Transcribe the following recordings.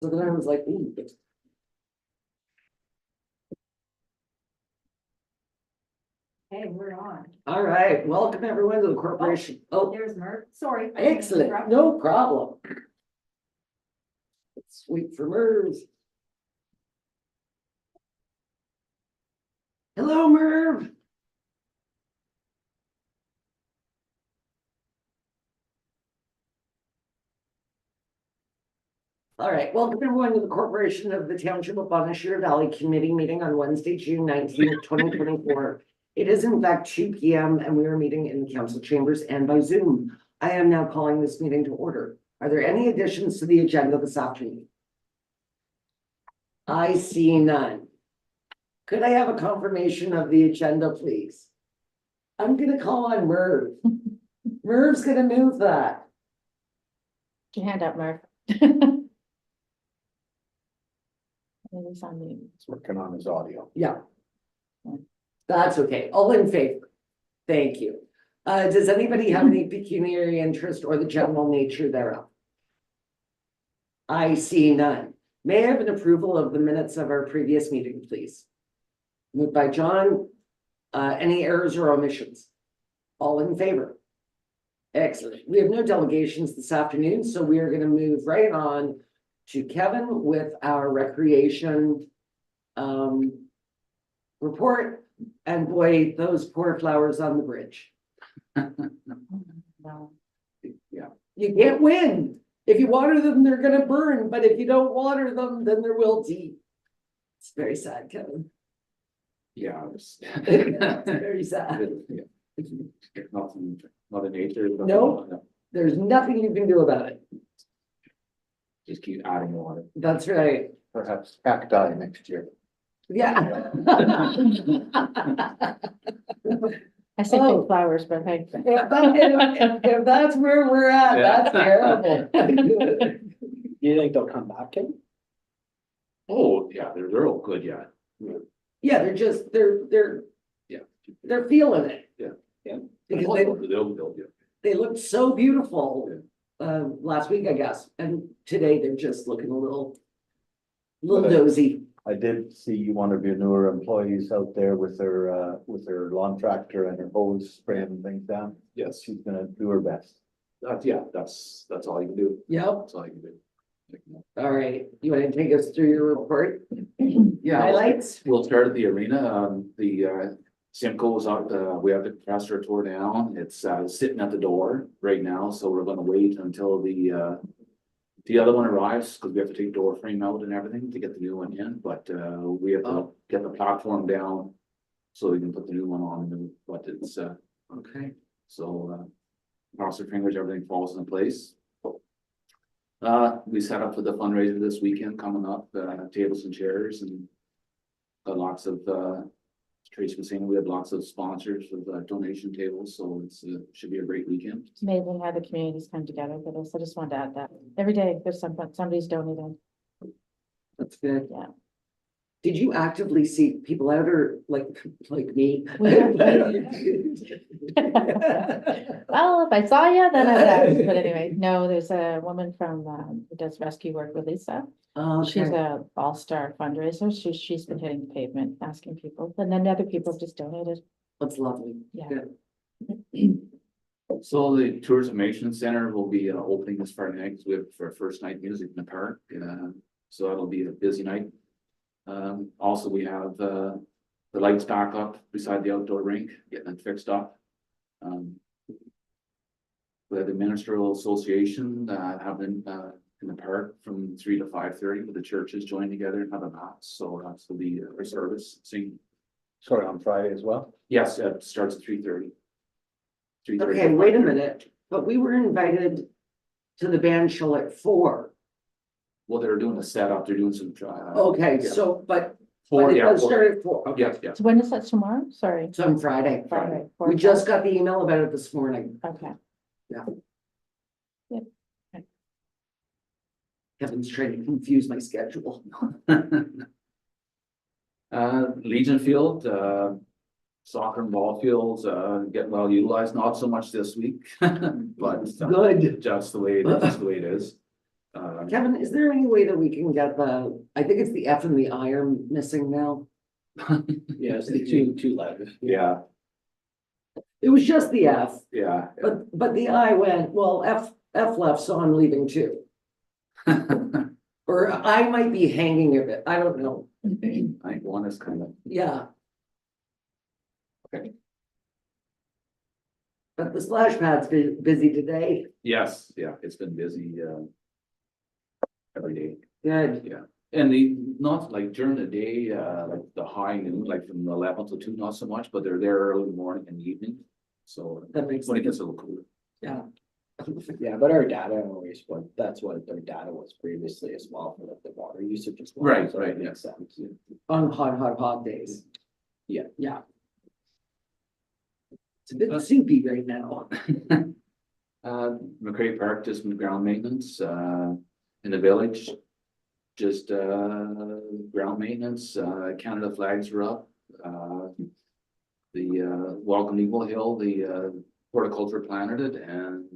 So then I was like, ooh. Hey, we're on. All right, welcome everyone to the corporation. Oh, There's Merv. Sorry. excellent, no problem. Let's wait for Merv. Hello, Merv. All right, welcome everyone to the Corporation of the Township of Bonashir Valley Committee meeting on Wednesday, June 19th, 2024. It is in fact 2 p.m. and we are meeting in the council chambers and by Zoom. I am now calling this meeting to order. Are there any additions to the agenda this afternoon? I see none. Could I have a confirmation of the agenda, please? I'm gonna call on Merv. Merv's gonna move that. Your hand up, Merv. Maybe it's on mute. He's working on his audio. Yeah. That's okay. All in favor? Thank you. Does anybody have any pecuniary interest or the general nature thereof? I see none. May I have an approval of the minutes of our previous meeting, please? Moved by John. Any errors or omissions? All in favor? Excellent. We have no delegations this afternoon, so we are going to move right on to Kevin with our recreation report. And boy, those poor flowers on the bridge. No. Yeah, you can't win. If you water them, they're gonna burn, but if you don't water them, then they're wilty. It's very sad, Kevin. Yeah, it's It's very sad. nothing, Mother Nature. No. There's nothing you can do about it. Just keep adding water. That's right. Perhaps cacti next year. Yeah. I said Oh. big flowers, but hey. If that's where we're at, that's terrible. You think they'll come back in? Oh, yeah, they're all good, yeah. Yeah, they're Yeah. feeling it. Yeah. Yeah. Because They'll, yeah. they looked so beautiful last week, I guess, and today they're just looking a little dozy. I did see one of your newer employees out there with her lawn tractor and her hose spraying things down. Yes, She's gonna do her best. that's all you can do. Yep. That's all you can do. All right. You want to take us through your report? Yeah. Highlights? We'll start at the arena. The Simcoe was out, we have the compressor tore down. It's sitting at the door right now, so we're gonna wait until the other one arrives, because we have to take door frame out and everything to get the new one in, but we have to get the platform down. So we can put the new one on, but it's Okay. so cross your fingers, everything falls in place. We set up for the fundraiser this weekend coming up, tables and chairs and got lots of Tracy was saying we had lots of sponsors with donation tables, so it's should be a great weekend. It's amazing how the communities come together for this. I just wanted to add that. Every day there's somebody's donating. That's good. Yeah. Did you actively seek people out or like me? Well, if I saw you, then I would ask. But anyway, no, there's a woman from who does rescue work with Lisa. She's Okay. a all-star fundraiser. She's been hitting the pavement, asking people, and then other people have just donated. That's lovely. Yeah. Good. So the Tourism Information Center will be opening this Friday night, 'cause we have for our first night music in the park, so that'll be a busy night. Also, we have the lights back up beside the outdoor rink, getting it fixed up. We have the Ministerial Association having in the park from 3 to 5:30 with the churches join together and have a mass, so that's will be our service. Sing, Sorry, on Friday as well. yes, it starts at 3:30. Okay, wait a minute, but we were invited to the band show at 4. Well, they're doing a setup, they're doing some. Okay, yeah. so, but Four, it yeah, does four. start at 4. Okay. Yes, yes. So when is that tomorrow? Sorry. It's on Friday. Friday. We just got the email about it this morning. Okay. Kevin's trying to confuse my schedule. Legion Field, soccer and ball fields, get well utilized, not so much this week, but Good. just the way it is, just the way it is. Kevin, is there any way that we can get I think it's the F and the I are missing now. Yeah, it's the two letters. Yeah, It was just the F, yeah. but the I went, well, F left, so I'm leaving too. Or I might be hanging a bit, I don't know, I think one is kind of, yeah. Okay. But the splash pad's busy today, yes, yeah, it's been busy, every day. good, And not like during the day, like the high noon, like from 11 to 2, not so much, but they're there early in the morning and evening. So that makes when it sense, gets a little cooler. yeah. Yeah, but our data always, that's what their data was previously as well for like the water usage as well. Right, so right, it makes sense. On hot days. Yeah. Yeah. It's a bit soupy right now. McCray Park, just ground maintenance, in the village. Just, ground maintenance, Canada flags are up, the, Welcome Eagle Hill, the, horticulture planted it and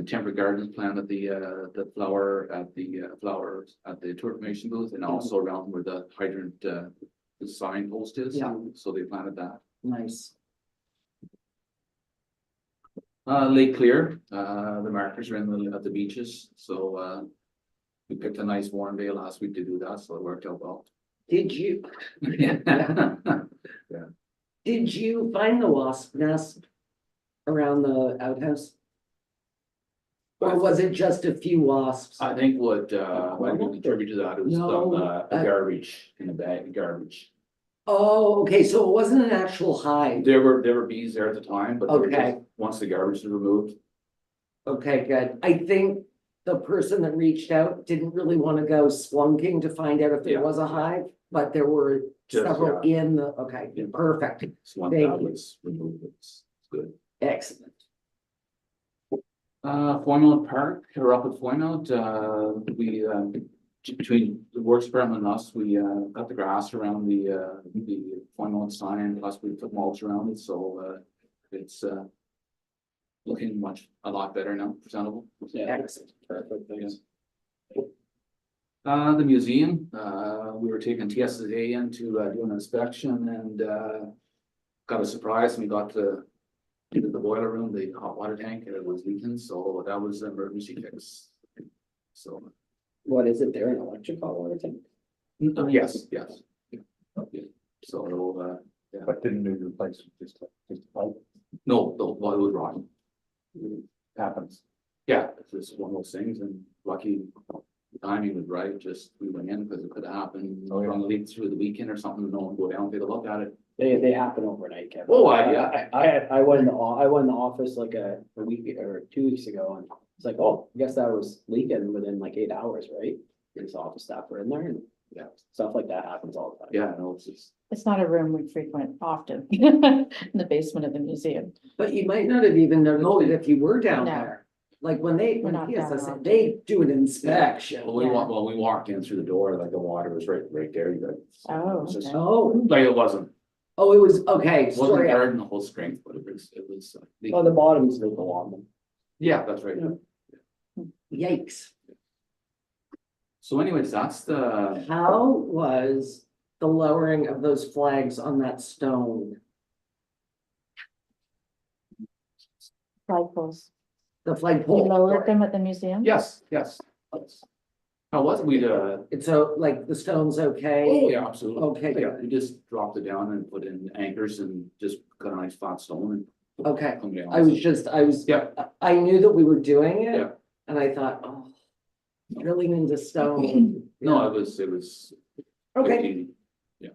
Temperate Gardens planted the flower at the, flowers at the tour information booth and also around where the hydrant, the sign post is. Yeah. So they planted that. Nice. Lake Clear, the markers are at the beaches, so, we picked a nice warm day last week to do that, so it worked out well. Did you, Yeah. did you find the wasp nest around the outhouse? Or was it just a few wasps? I think what contributed to that was No, some garbage in the bag, garbage. Oh, okay, so it wasn't an actual hive. There were bees there at the time, but they were Okay. just, once the garbage was removed. Okay, good. I think the person that reached out didn't really want to go splunking to find out if there Yeah. was a hive, but there were Just, several in the, okay, Yeah. perfect, So once Thank that you. was removed, it's good. excellent. Foymount Park, or up at Foymount, we, between the works department and us, we, cut the grass around the Foymount sign, plus we put mulch around it, so, it's, looking a lot better now, presentable. Yeah, Excellent. perfect, thanks. The museum, we were taking TSA in to, do an inspection and, got a surprise, and we got into the boiler room, the hot water tank, and it was leaking, so that was an emergency fix. So, What is it there, an electric hot water tank? yes. Yeah. So, But didn't need to replace it, just pipe no, well, it was wrong. happens. Yeah, it's just one of those things, and lucky the timing was right, just we went in because it could happen, Oh, yeah. run a leak through the weekend or something, no one go down, take a look at it. They happen overnight, Kevin. Oh, yeah. I went in the office like a week or 2 weeks ago and it's like, oh, I guess that was leaking within like 8 hours, right? His office staff were in there and yeah, stuff like that happens all the time. Yeah, no, it's just, It's not a room we frequent often, in the basement of the museum. But you might not have even noticed it if you were down No. there. Like when We're not down TSS, often. they do an inspection. well, we walked in through the door, like the water was right there, you guys. Oh, It was just- okay. Oh, Like it wasn't it was, okay, wasn't sorry. guarding the whole strength, but it was. Oh, the bottoms leak along them. Yeah, that's right. Yeah. Yikes. So anyways, that's the, How was the lowering of those flags on that stone? Flagpoles. The flagpole. You lowered sorry. them at the museum? yes. How was it? We, It's so like the stone's okay? oh, yeah, absolutely. Okay, Yeah, good. we just dropped it down and put in anchors and just got a nice flat stone and. Okay. come down. I was, Yeah. I knew that we were doing it. Yeah. And I thought, drilling into stone. No, it was. Okay,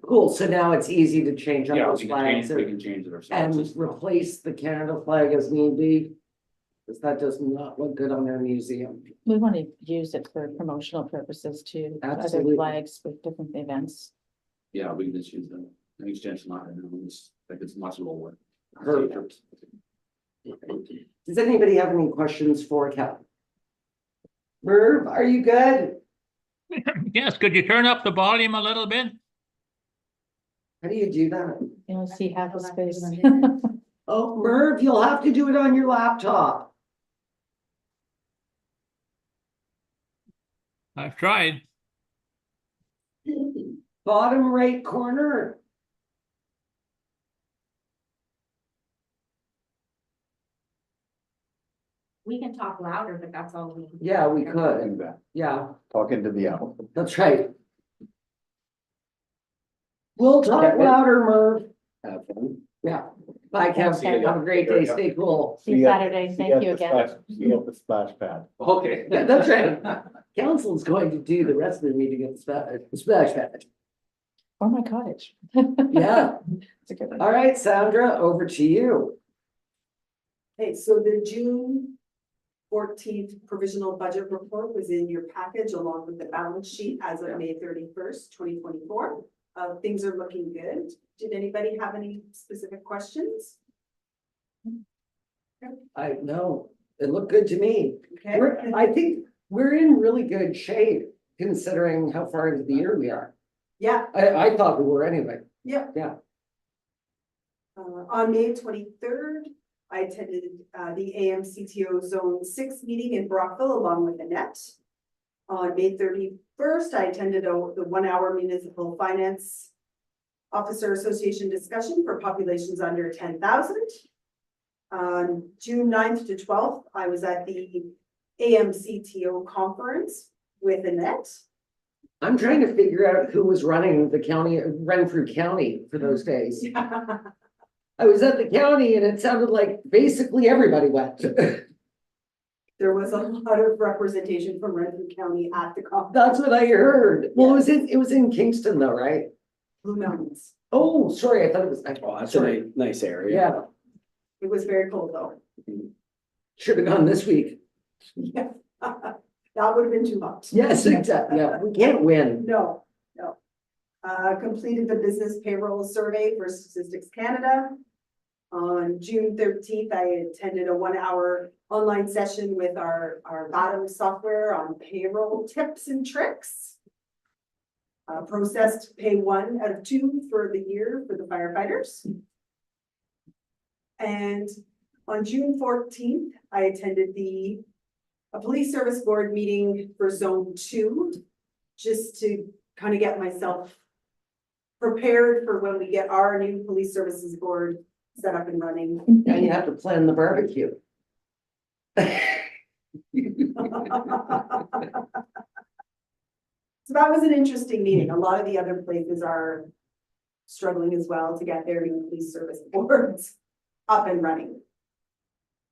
cool. So now it's easy to change up Yeah, those we can change, flags we and can change it ourselves. It's- replace the Canada flag as need be. Because that does not look good on their museum. We want to use it for promotional purposes to other Absolutely. flags with different events. Yeah, we can just use the extension line and it's like it's much lower. Perfect. Does anybody have any questions for Kevin? Merv, are you good? Yes, could you turn up the volume a little bit? How do you do that? You know, see half the space. Oh, Merv, you'll have to do it on your laptop. I've tried. Bottom right corner. We can talk louder, but that's all we. Yeah, we could. Do that. Yeah, Talking to the owl. that's right. We'll talk Okay. louder, Merv. Have fun. Yeah. Bye, Kev. See you. Have a great day. Stay cool. See you ya- Saturday. see Thank at you the again. splash- See you at the splash pad. Okay. Yeah, that's right. Council's going to do the rest of the meeting at the splash pad. Or my cottage. Yeah. It's a good one. All right, Sandra, over to you. Okay, so the June 14th provisional budget report was in your package along with the balance sheet as of May 31st, 2024. Things are looking good. Did anybody have any specific questions? I know, it looked good to me. Okay. I think we're in really good shape considering how far into the year we are. Yeah, I thought we were anyway. yeah. Yeah. On May 23rd, I attended the AMCTO Zone 6 meeting in Brockville along with Annette. On May 31st, I attended the 1-hour municipal finance officer association discussion for populations under 10,000. On June 9th to 12th, I was at the AMCTO conference with Annette. I'm trying to figure out who was running the county, Renfrew County for those days. I was at the county and it sounded like basically everybody went. There was a lot of representation from Renfrew County at the conference. That's what I heard. Well, it was in Kingston though, right? Blue Mountains. Oh, sorry, I thought it was. Oh, that's a Sorry. nice area. Yeah, It was very cold though. should have gone this week. Yeah. That would have been too hot. Yes, exactly. Yeah, we can't win. No. Completed the business payroll survey for Statistics Canada. On June 13th, I attended a 1-hour online session with our Bottom software on payroll tips and tricks. Processed pay 1 out of 2 for the year for the firefighters. And on June 14th, I attended a police service board meeting for Zone 2, just to kind of get myself prepared for when we get our new police services board set up and running. And you have to plan the barbecue. So that was an interesting meeting. A lot of the other places are struggling as well to get their new police service boards up and running.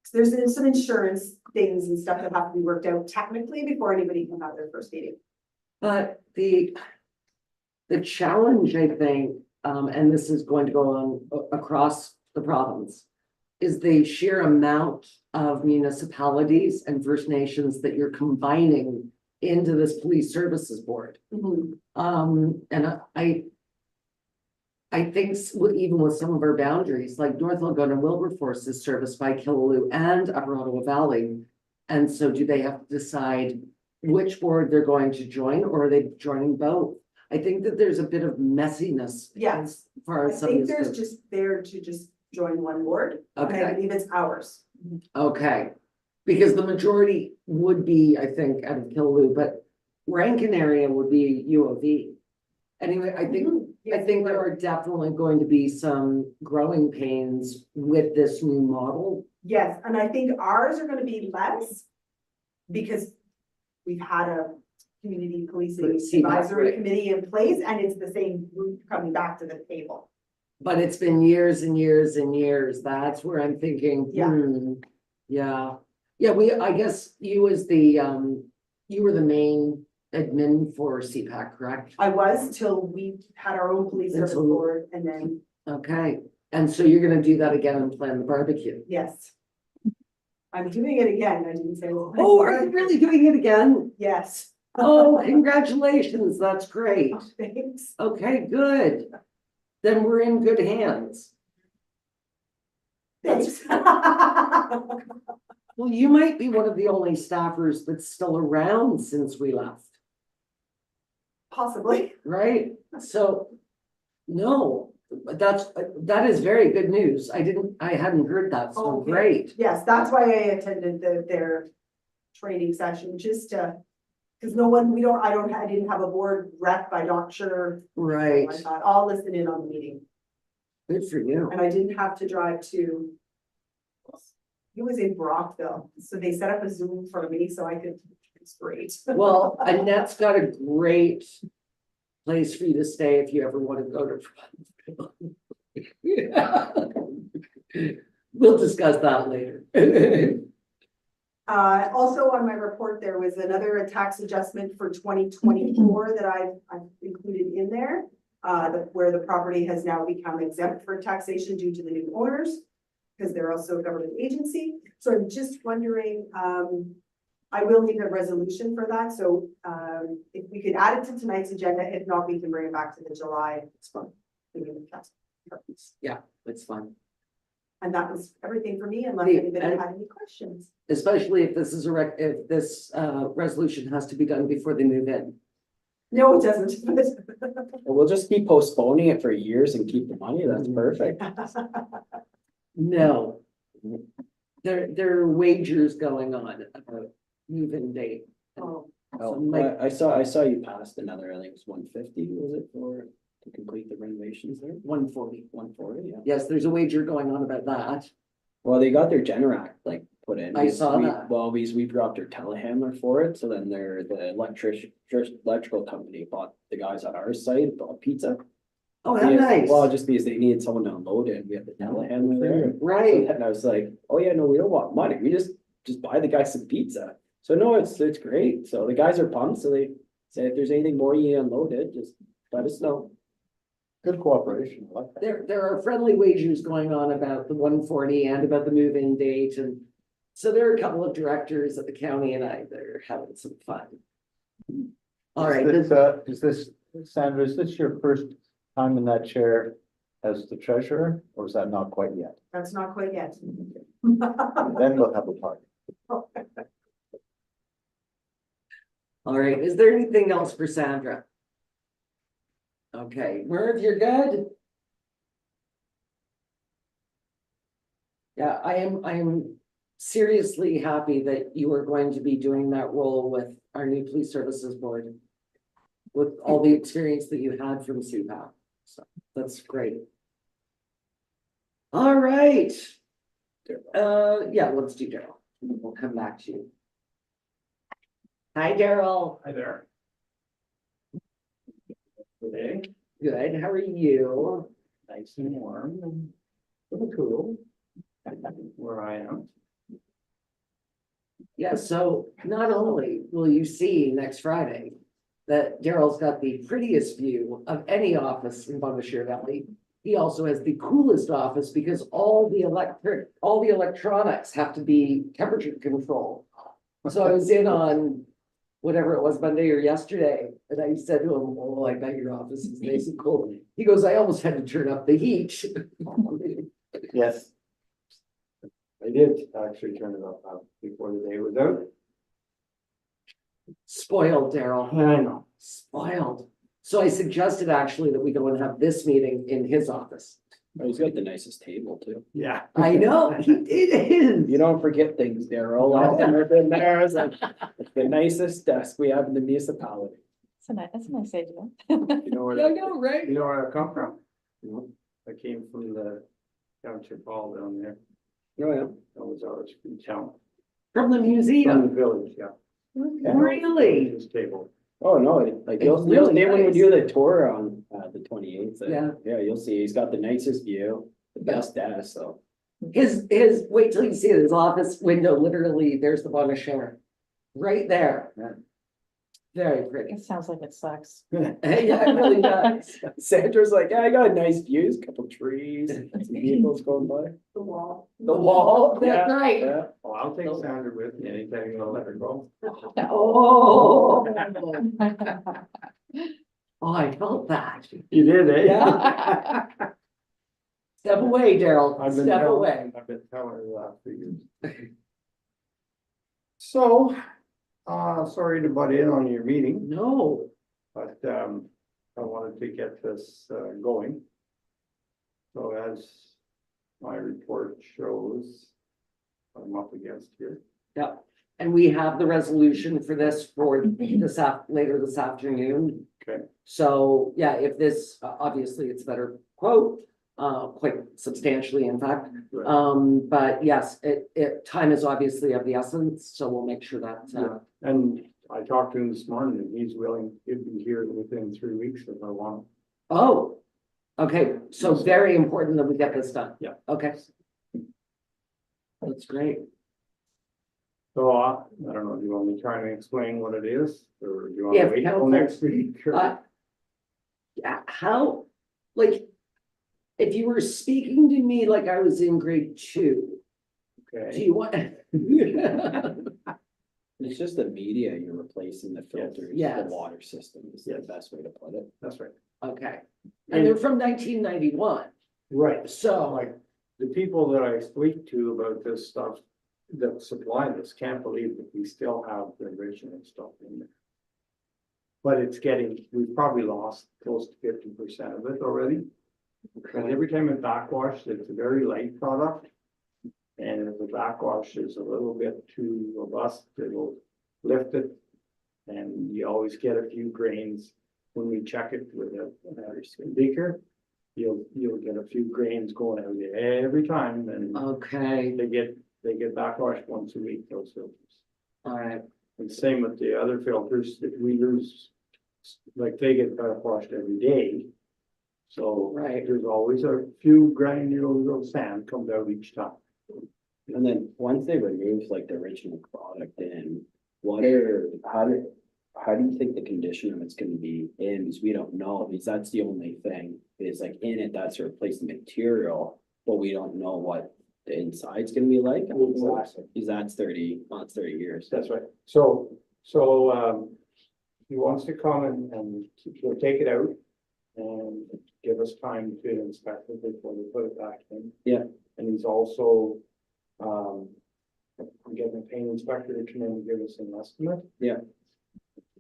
So there's some insurance things and stuff that have to be worked out technically before anybody can have their first meeting. But the challenge, I think, and this is going to go on across the province, is the sheer amount of municipalities and First Nations that you're combining into this police services board. And I think even with some of our boundaries, like North Algonquin Wilberforce is serviced by Killaloe and Upper Ottawa Valley. And so do they have to decide which board they're going to join, or are they joining both? I think that there's a bit of messiness. Yes. As far I as some of think this there's goes. just there to just join one board. And I Okay, believe it's ours. okay. Because the majority would be, I think, out of Killaloe, but Rankin area would be U of E. Anyway, I think there are definitely going to be some growing pains with this new model. Yes, and I think ours are gonna be less because we've had a community policing CPAC, advisory right. committee in place and it's the same group coming back to the table. But it's been years and years and years. That's where I'm thinking, yeah. Yeah, I guess you as you were the main admin for CPAC, correct? I was till we had our own police service Until- board and then, Okay, and so you're gonna do that again and plan the barbecue? yes. I'm doing it again, I didn't say. Oh, are you really doing it again? Yes. Oh, congratulations, that's great. Thanks. Okay, good. Then we're in good hands. Thanks. Well, you might be one of the only staffers that's still around since we left, Possibly. right? So, no, that is very good news. I hadn't heard that, so Okay. great. Yes, that's why I attended their training session, just to Cause no one, I didn't have a board rep, I'm not sure. Right, I thought, I'll listen in on the meeting, good for you. and I didn't have to drive to. It was in Brockville, so they set up a Zoom for me, so I could, it's great. Well, Annette's got a great place for you to stay if you ever want to go to. Yeah. We'll discuss that later. Also on my report, there was another tax adjustment for 2024 that I've included in there. Where the property has now become exempt for taxation due to the new owners, because they're also a government agency. So I'm just wondering, I will need a resolution for that, so, if we could add it to tonight's agenda, if not, we can bring it back to the July. It's fun. meeting. Yeah, it's fun. And that was everything for me, unless Hey, anybody and- had any questions. Especially if this is if this resolution has to be done before they move in. No, it doesn't. We'll just keep postponing it for years and keep the money, that's perfect. No. There are wagers going on about move-in date. Oh, Oh, Like- I saw you passed another, I think it was 150, was it, to complete the renovations there? 140. 140, yeah. Yes, there's a wager going on about that. Well, they got their Generac like put in. I saw We- that. Well, we dropped their telehandler for it, so then the electrical company bought the guys at our site, bought pizza. Oh, how Yeah, nice. Well, just because they needed someone to unload it, we had the telehandler there. Right. And I was like, oh yeah, no, we don't want money, we just buy the guys some pizza. So no, it's great, so the guys are pumped, so they say if there's anything more you unload it, just let us know. Good cooperation, I like that. There are friendly wagers going on about the 140 and about the move-in date, and so there are a couple of directors at the county and I that are having some fun. All right, Is this, Sandra, is this your first time in that chair as the treasurer, or is that not quite yet? that's not quite yet. Then we'll have a party. all right, is there anything else for Sandra? Okay, Merv, you're good? Yeah, I am seriously happy that you are going to be doing that role with our new police services board. With all the experience that you had from SUPAC, so that's great. All right. Yeah, let's do Daryl, we'll come back to you. Hi, Daryl. Hi there. Today, Good, how are you? nice and warm and a little cool. Where I am. Yeah, so not only will you see next Friday that Daryl's got the prettiest view of any office in Bonnechere Valley, he also has the coolest office because all the electronics have to be temperature controlled. So I was in on whatever it was, Monday or yesterday, and I said to him, oh, I bet your office is nice and cool. He goes, I almost had to turn up the heat. Yes. I did actually turn it up before the day was out. Spoiled, Daryl. I know. Spoiled. So I suggested actually that we go and have this meeting in his office. Oh, he's got the nicest table too. Yeah. I know, it is. You don't forget things, Daryl. Last time I've been there, I was like, it's the nicest desk we have in the municipality. That's a nice idea. You know where I that, know, right? you know where I come from? I came from the township hall down there. Oh, yeah. That was ours in town. From the From museum, the village, yeah. really? This table. Oh, no, like It's you'll really see when we nice. do the tour on the 28th. Yeah. Yeah, you'll see, he's got the nicest view, the best desk, so. His, wait till you see it, his office window, literally, there's the Bonnechere. Right there. Very pretty. It sounds like it sucks. Yeah, it really does. Sandra's like, yeah, I got nice views, couple trees, some vehicles going by. The wall. The wall, Yeah. that's right. Yeah. Oh, I'll take Sandra with me anytime you wanna let her go. Oh. Oh, I felt that. You did, eh? Yeah. Step away, Daryl, I've been step telling, away. I've been telling her that for years. So, sorry to butt in on your meeting, No, but, I wanted to get this, going. So as my report shows, I'm up against here. yeah, And we have the resolution for this for later this afternoon. Okay. So, yeah, if this, obviously it's better quote, quite substantially, in fact. Right. But yes, time is obviously of the essence, so we'll make sure that, Yeah. And I talked to him this morning and he's willing, he'd be here within 3 weeks if I want. oh, okay, so very important that we get this done. Yeah. Okay. That's great. So I don't know, do you want me to try and explain what it is, or do you want Yeah, to wait till helpful. next week? or- Yeah, how, like, if you were speaking to me like I was in grade 2, do Okay, you want? It's just the media, you're replacing the filters, the Yes. water system is the Yes. best way to put it. that's right. Okay, and they're from 1991, Right, so, like, the people that I speak to about this stuff that supply this can't believe that we still have the original stuff in there. But it's getting, we've probably lost close to 50% of it already. And every time it backwash, it's a very light product. And if the backwash is a little bit too robust, it'll lift it. And you always get a few grains when we check it with a beaker. You'll get a few grains going out every time, and okay, they get backwashed once a week, those filters. all right, And same with the other filters that we use, like they get backwashed every day. So Right. there's always a few granules of sand comes out each time. And then once they remove like the original product in, how do you think the condition of it's gonna be in, because we don't know, because that's the only thing, is like in it, that's a replacement material, but we don't know what the inside's gonna be like. Exactly. Because that's 30, well, it's 30 years. That's right. So he wants to come and he'll take it out and give us time to inspect it before we put it back in. Yeah. And he's also, getting a paint inspector to come in and give us an estimate. Yeah.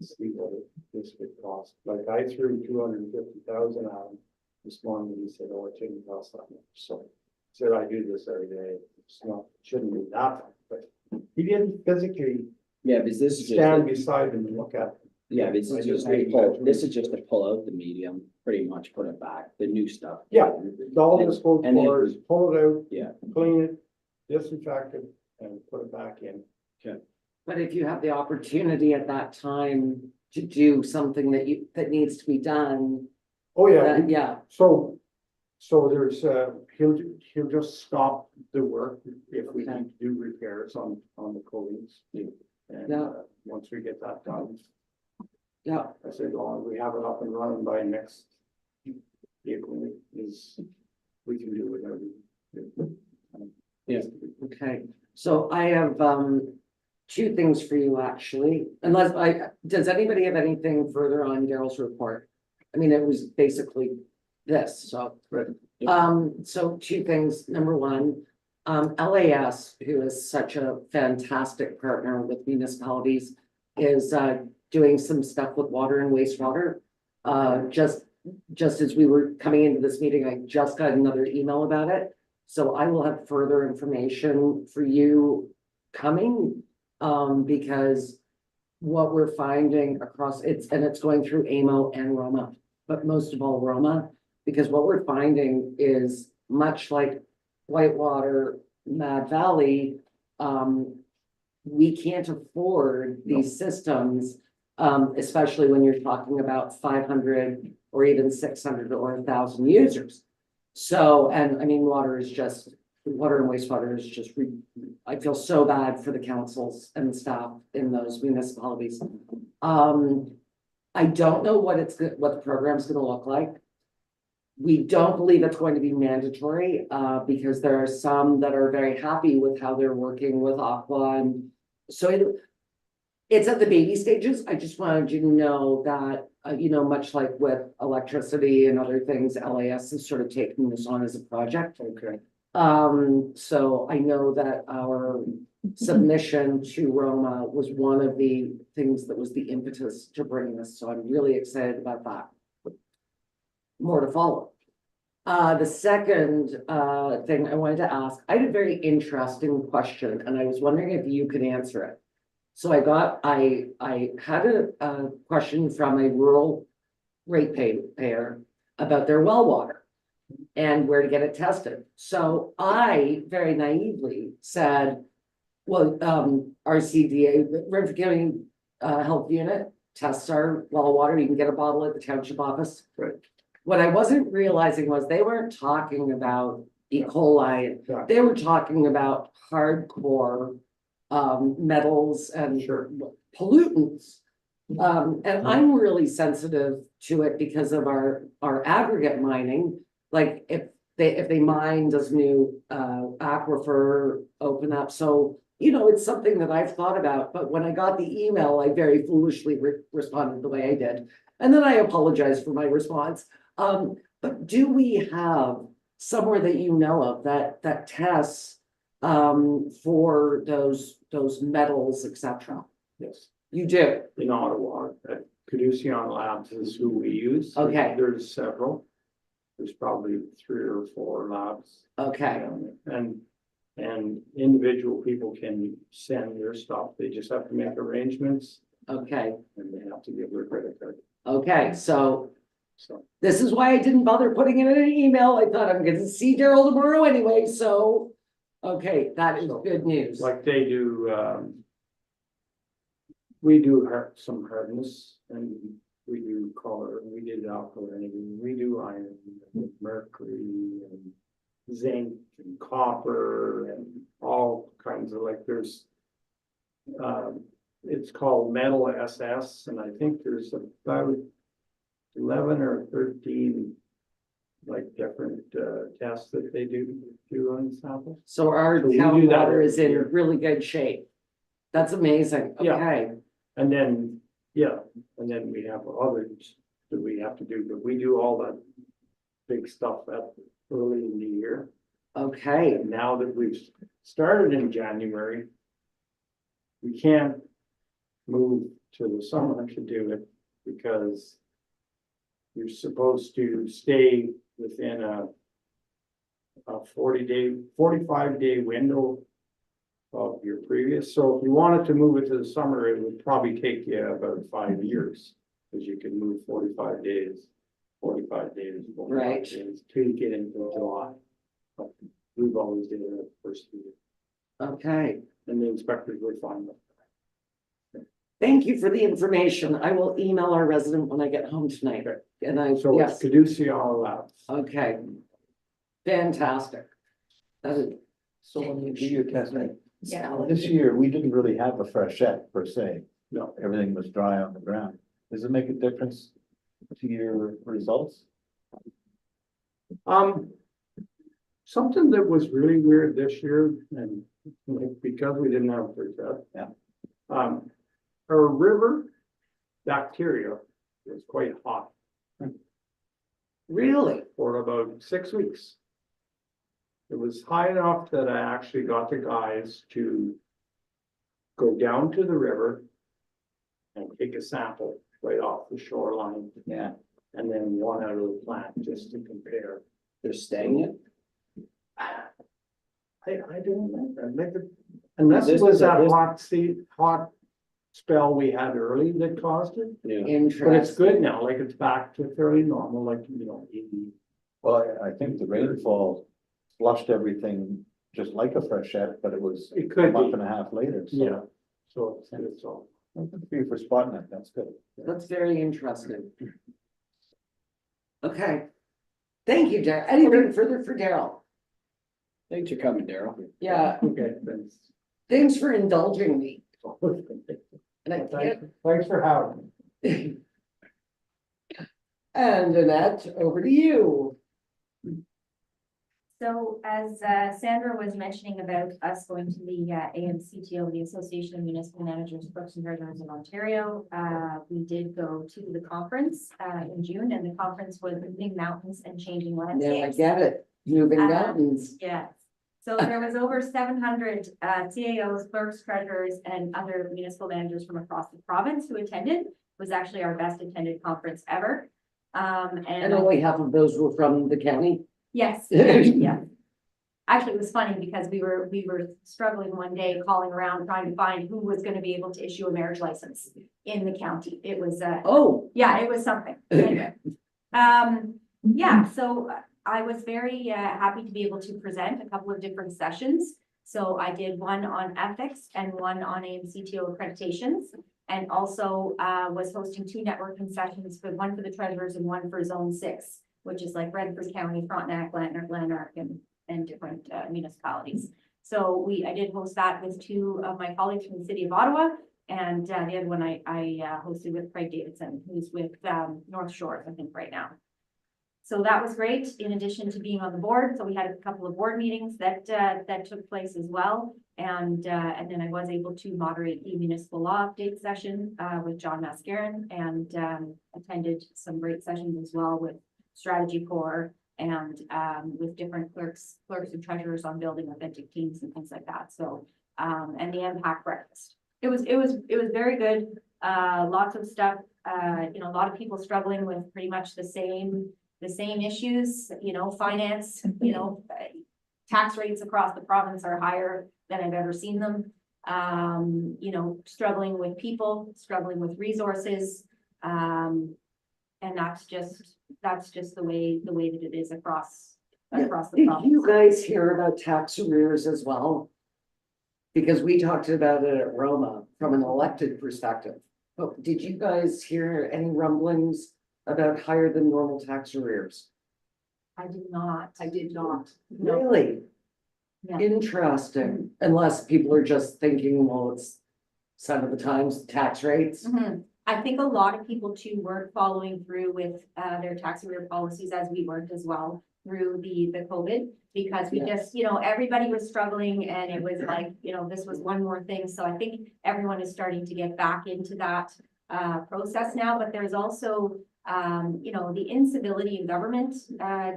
See what this would cost. Like I threw 250,000 at him this morning. He said, oh, it shouldn't cost that much. So I said, I do this every day. It's not, shouldn't be that much, but he didn't physically Yeah, because this is stand just, beside him and look at it. yeah, this I is just just, hate this is just to pull out the medium, pretty much put it back, the new stuff. Yeah. All this goes And then- for is pull it out, Yeah, clean it, disinfect it, and put it back in. but if you have the opportunity at that time to do something that needs to be done, Oh, yeah. yeah, So there's, he'll just stop the work if we Okay. need to do repairs on the coatings. And, Yeah. once we get that done, yeah, I said, well, we have it up and running by next April we can do whatever. Yeah. okay. So I have, 2 things for you, actually, does anybody have anything further on Daryl's report? I mean, it was basically this, so. Right. So 2 things. Number 1, LAS, who is such a fantastic partner with municipalities, is, doing some stuff with water and wastewater. Just as we were coming into this meeting, I just got another email about it. So I will have further information for you coming, because what we're finding across it's going through AMO and Roma, but most of all Roma, because what we're finding is much like Whitewater, Mad Valley, we can't afford these systems, especially when you're talking about 500 or even 600 or 1,000 users. So, and I mean, water and wastewater is just, I feel so bad for the councils and staff in those municipalities. I don't know what the program's gonna look like. We don't believe it's going to be mandatory, because there are some that are very happy with how they're working with Aqua, and so it's at the baby stages. I just wanted you to know that, much like with electricity and other things, LAS is sort of taking this on as a project. Okay. So I know that our submission to Roma was one of the things that was the impetus to bring this, so I'm really excited about that. More to follow. The second thing I wanted to ask, I had a very interesting question, and I was wondering if you could answer it. So I had a question from a rural payer about their well water and where to get it tested. So I very naively said, well, RCDA, Renfrew County Health Unit tests our well water. You can get a bottle at the township office. Right. What I wasn't realizing was they weren't talking about E. coli. Yeah. They were talking about hardcore metals and Sure. pollutants. And I'm really sensitive to it because of our aggregate mining. Like if they mine, does new aquifer open up? So, you know, it's something that I've thought about, but when I got the email, I very foolishly responded the way I did. And then I apologize for my response. But do we have somewhere that you know of that tests for those metals, etc.? Yes, You do? in Ottawa, at Caduceon Labs is who we use. Okay. There's several. There's probably 3 or 4 labs. Okay, And individual people can send their stuff. They just have to make arrangements okay, and they have to give their credit card. okay, so So, this is why I didn't bother putting it in an email. I thought I'm gonna see Daryl tomorrow anyway, so. Okay, that is good news. like they do, we do some hardness and we do color, and we did alkalinity, we do iron, and mercury and zinc and copper and all kinds of like there's. It's called Metal SS, and I think there's about 11 or 13 like different tests that they do on samples. So our So we town do that water every is in year. really good shape. That's amazing. Yeah. Okay, And then, yeah, and then we have others that we have to do, but we do all that big stuff early in the year. okay, And now that we've started in January, we can't move to the summer to do it because you're supposed to stay within a 45-day window of your previous. So if you wanted to move it to the summer, it would probably take you about 5 years. Because you can move 45 days, 45 days. Right. Till you get into July. But we've always did it the first year, okay. and the inspectors were fine with it. Thank you for the information. I will email our resident when I get home tonight. And So it's yes, Caduceon Labs. okay. Fantastic. That is. So when you do your testing, Yeah. this year, we didn't really have a freshet per se. No, Everything was dry on the ground. Does it make a difference to your results? something that was really weird this year, and like, because we didn't have a test. Yeah. Our river bacteria was quite hot Really? for about 6 weeks. It was high enough that I actually got the guys to go down to the river and take a sample right off the shoreline, Yeah. and then one out of the plant just to compare. They're staying it. I don't know, maybe, unless it This was is a- that this- hot spell we had early that caused it. Yeah. Interesting. But it's good now, like it's back to fairly normal, like, 80. Well, I think the rainfall flushed everything just like a freshet, but it was It a could month be, and a half later. So yeah, so it's all. good for you for spotting it. That's good. That's very interesting. Okay. Thank you, Daryl. Anything further for Daryl? Thanks for coming, Daryl. Yeah, Okay, thanks. thanks for indulging me. And I can't. Thanks for having me. And Annette, over to you. So as Sandra was mentioning about us going to the AMCTO, the Association of Municipal Managers, Clerks and Treasurers of Ontario, we did go to the conference in June, and the conference was Moving Mountains and Changing Now I Landscapes. get it. Moving Uh, mountains. Yes, so there was over 700 CAOs, clerks, treasurers, and other municipal managers from across the province who attended. It was actually our best attended conference ever. And only half of those were from the county. Yes, yeah. actually, it was funny because we were struggling one day, calling around, trying to find who was gonna be able to issue a marriage license in the county. It was, Oh, yeah, it was something. Anyway. Yeah, so I was very happy to be able to present a couple of different sessions. So I did one on ethics and one on AMCTO accreditations. And also was hosting 2 networking sessions, for one for the treasurers and one for Zone 6, which is like Redford County, Frontenac, Lanark, and different municipalities. So I did host that with 2 of my colleagues from the city of Ottawa. And the other one I hosted with Craig Davidson, who's with North Shores, I think, right now. So that was great, in addition to being on the board. So we had a couple of board meetings that took place as well. And then I was able to moderate the municipal law update session with John Mascaron, and attended some great sessions as well with Strategy Corps and with different clerks and treasurers on building authentic teams and things like that. So and the MPAC breakfast. It was very good. Lots of stuff. A lot of people struggling with pretty much the same issues. Finance. Tax rates across the province are higher than I've ever seen them. Struggling with people, struggling with resources. And that's just the way that it is across the did province. you guys hear about tax arrears as well? Because we talked about it at Roma from an elected perspective. But did you guys hear any rumblings about higher than normal tax arrears? I did not. I did not. No. Really? Yeah. Interesting, unless people are just thinking, well, it's sign of the times, tax rates. Mhm. I think a lot of people too weren't following through with their tax arrear policies, as we weren't as well through the COVID, because we Yeah. just, everybody was struggling, and it was like, this was one more thing. So I think everyone is starting to get back into that process now, but there's also the incivility in government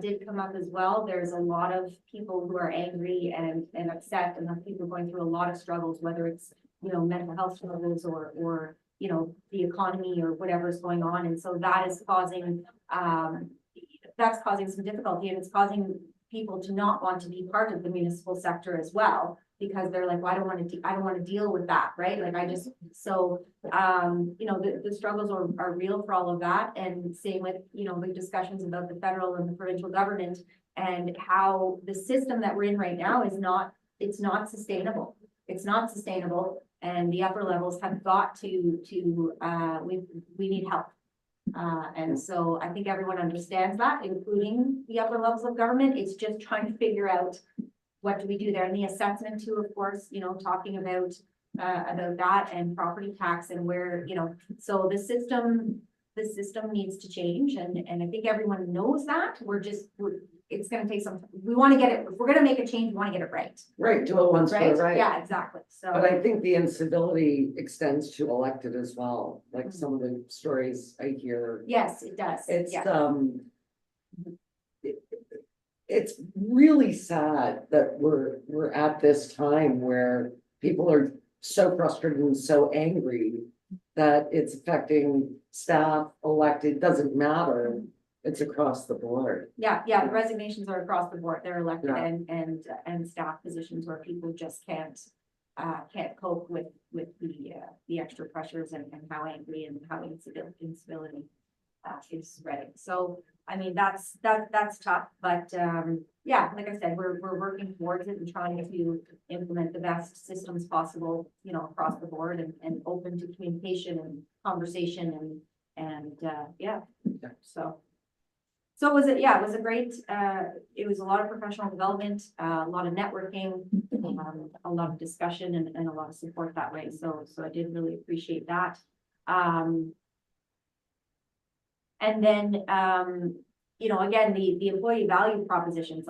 did come up as well. There's a lot of people who are angry and upset, and people going through a lot of struggles, whether it's, mental health struggles or the economy or whatever's going on. And so that is causing, some difficulty, and it's causing people to not want to be part of the municipal sector as well, because they're like, well, I don't want to deal with that, right? Like the struggles are real for all of that. And same with, the discussions about the federal and the provincial government, and how the system that we're in right now it's not sustainable. It's not sustainable. And the upper levels have got to we need help. And so I think everyone understands that, including the upper levels of government. It's just trying to figure out what do we do there. And the assessment too, of course, talking about that, and property tax, and where, so the system needs to change. And I think everyone knows that. It's gonna take some, we want to get it, if we're gonna make a change, we want to get it right. Right, do it once for Right? right. Yeah, exactly. So. But I think the incivility extends to elected as well, like some of the stories I hear. Yes, it does. It's, Yeah. It's really sad that we're at this time where people are so frustrated and so angry that it's affecting staff, elected, doesn't matter. It's across the board. Yeah, the resignations are across the board. They're elected Yeah. and staff positions where people just can't cope with the extra pressures and how angry and how incivility is spreading. So, I mean, that's tough, but like I said, we're working towards it and trying to implement the best systems possible, across the board, and open to communication and conversation and So it was a great, it was a lot of professional development, a lot of networking, a lot of discussion, and a lot of support that way. So I did really appreciate that. And then, again, the employee value propositions,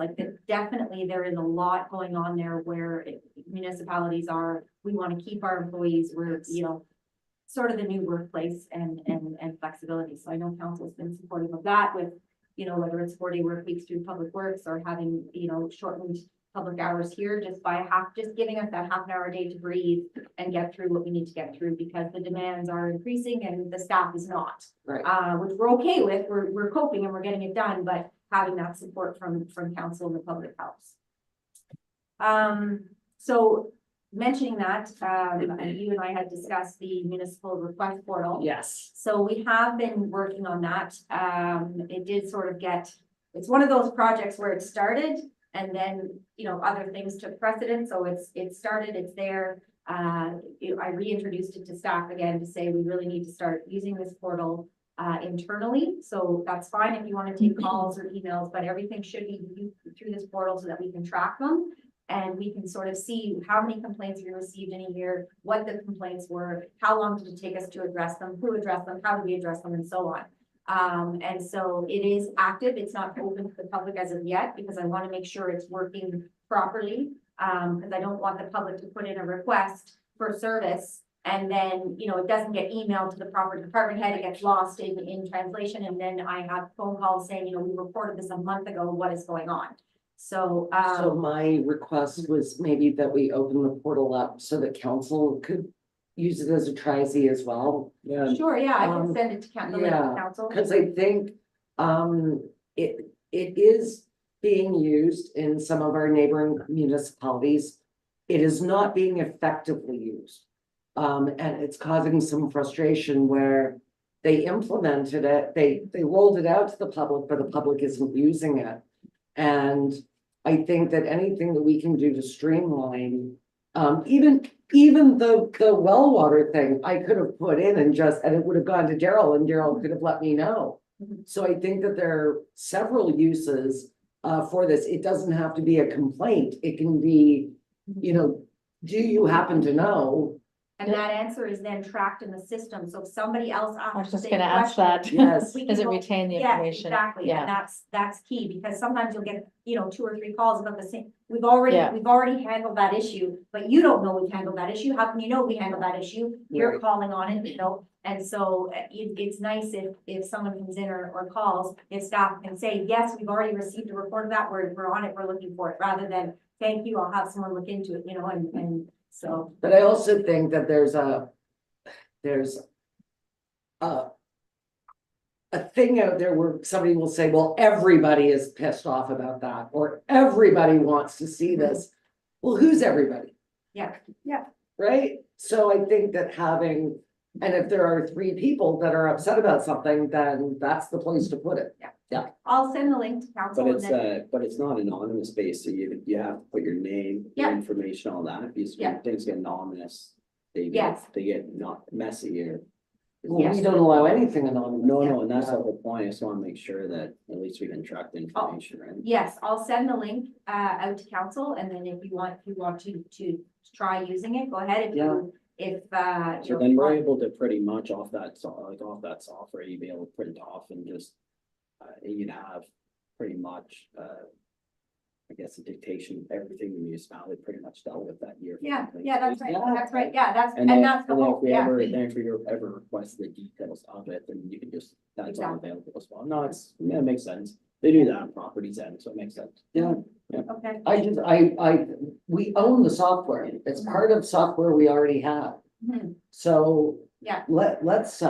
definitely there is a lot going on there where municipalities we want to keep our employees, we're, sort of the new workplace and flexibility. So I know council's been supportive of that with, whether it's 4-day work weeks through public works, or having, shortened public hours here, just giving us that half an hour a day to breathe and get through what we need to get through, because the demands are increasing and the staff is not. Right. Which we're okay with, we're coping and we're getting it done, but having that support from council and the public helps. So mentioning that, and you and I had discussed the municipal request portal. Yes. So we have been working on that. It did sort of it's one of those projects where it started and then, other things took precedence. So it started, it's there. I reintroduced it to staff again to say we really need to start using this portal internally. So that's fine if you want to take calls or emails, but everything should be through this portal so that we can track them. And we can sort of see how many complaints we received in a year, what the complaints were, how long did it take us to address them, who addressed them, how did we address them, and so on. And so it is active. It's not open to the public as of yet because I want to make sure it's working properly. Because I don't want the public to put in a request for service and then, it doesn't get emailed to the proper department head. It gets lost in translation. And then I have phone calls saying, we reported this a month ago. What is going on? So, So my request was maybe that we open the portal up so that council could use it as a tri-Z as well. Yeah, sure, yeah, I can Um, send it to the link to council. Cause I think, it is being used in some of our neighboring municipalities. It is not being effectively used. And it's causing some frustration where they implemented it, they rolled it out to the public, but the public isn't using it. And I think that anything that we can do to streamline, even the well water thing, I could have put in and it would have gone to Daryl and Daryl could have let me know. Mhm. So I think that there are several uses for this. It doesn't have to be a complaint. It can be, do you happen to know? And that answer is then tracked in the system. So if somebody else I was asks the just same gonna ask question, that. Yes. we can Does it go- retain the Yes, information? exactly, Yeah. and that's key, because sometimes you'll get, 2 or 3 calls about the same, we've already Yeah. handled that issue, but you don't know we've handled that issue, how can you know we handled that issue? You're Right. calling on it, and so it's nice if someone comes in or calls, if staff can say, yes, we've already received a report of that, we're on it, we're looking for it, rather than, thank you, I'll have someone look into it, and so. But I also think that there's a thing out there where somebody will say, well, everybody is pissed off about that, or everybody wants to see this. Well, who's everybody? Yeah. Right? So I think that and if there are 3 people that are upset about something, then that's the place to put it. I'll send the link to council. but and then- it's not anonymous based, so you have to put your name, your Yeah. information, all that, because Yeah. when things get anonymous. Yes. They get not messy or. Well, we don't allow anything anonymous. No, and that's the whole point. I just wanna make sure that at least we can track the information, right? Yes, I'll send the link out to council, and then if you want to try using it, go ahead. So then we're able to pretty much off that software, you'd be able to print off and just, you'd have pretty much, I guess a dictation of everything the municipality pretty much dealt with that year. Yeah, that's right, Yeah. that's right, yeah, that's, And and then, that's the and then whole, if we yeah. ever request the details of it, then you can just, that's all Exactly. available as well. No, it makes sense. They do that on properties end, so it makes sense. Yeah, Okay. we own the software. It's part of software we already have. Mhm. So. Yeah. Let's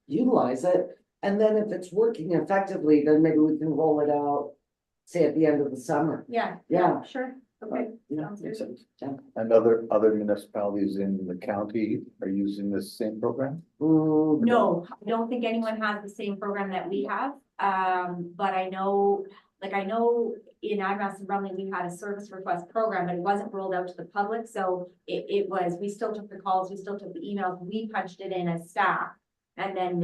utilize it. And then if it's working effectively, then maybe we can roll it out, say at the end of the summer. Yeah. Yeah. Sure, okay. Yeah, Sounds Makes good. sense. And other municipalities in the county are using this same program? No, I don't think anyone has the same program that we have, but I know in IMAS and Brumley, we had a service request program, but it wasn't rolled out to the public, so we still took the calls, we still took the emails, we punched it in as staff. And then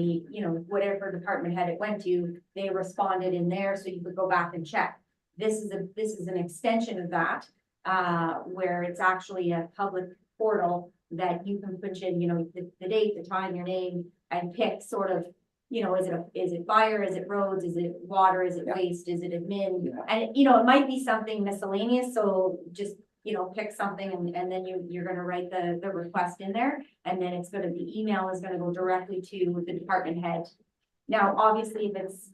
whatever department head it went to, they responded in there, so you could go back and check. This is an extension of that, where it's actually a public portal that you can punch in, the date, the time, your name, and pick sort of, is it fire, is it roads, is it water, is it waste, is it admin? Yeah. And, it might be something miscellaneous, so just, pick something and then you're gonna write the request in there. And then the email is gonna go directly to the department head. Now, obviously, if it's,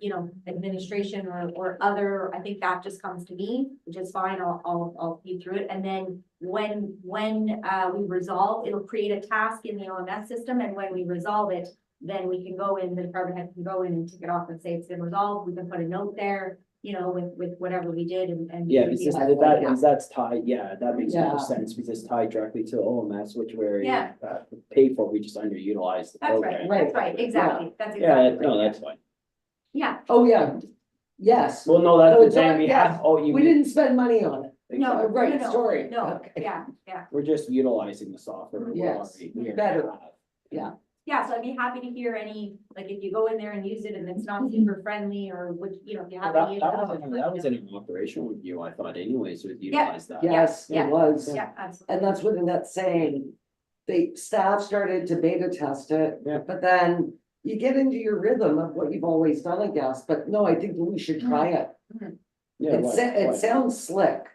administration or other, I think that just comes to me, which is fine, I'll feed through it. And then when we resolve, it'll create a task in the OMS system, and when we resolve it, then we can go in, the department head can go in and tick it off and say it's been resolved. We can put a note there, you know, with whatever we did and. Yeah, because I that, like because that's tied, yeah, that makes Yeah. more sense, because it's tied directly to OMS, which we're Yeah. paid for, we just underutilized the That's program. right, that's right, exactly, that's Yeah, exactly. no, right. that's fine. Yeah, Oh, yeah, yes, Well, no, So that's the it's not- thing, we yeah, have, oh, you. we didn't spend money on it. no, Right, no, story. no, Okay. yeah, yeah. We're just utilizing the software. we Yes, already better. have. Yeah, so I'd be happy to hear any, like, if you go in there and use it and it's not super friendly or which, you know, if you have any. That was in an operational review, I thought anyways, would utilize that. Yes, Yeah, it was. Yeah, absolutely. And that's what Annette's saying. The staff started to beta test it, Yeah. but then you get into your rhythm of what you've always done, I guess. But no, I think we should try it. Yeah, It why- sounds slick.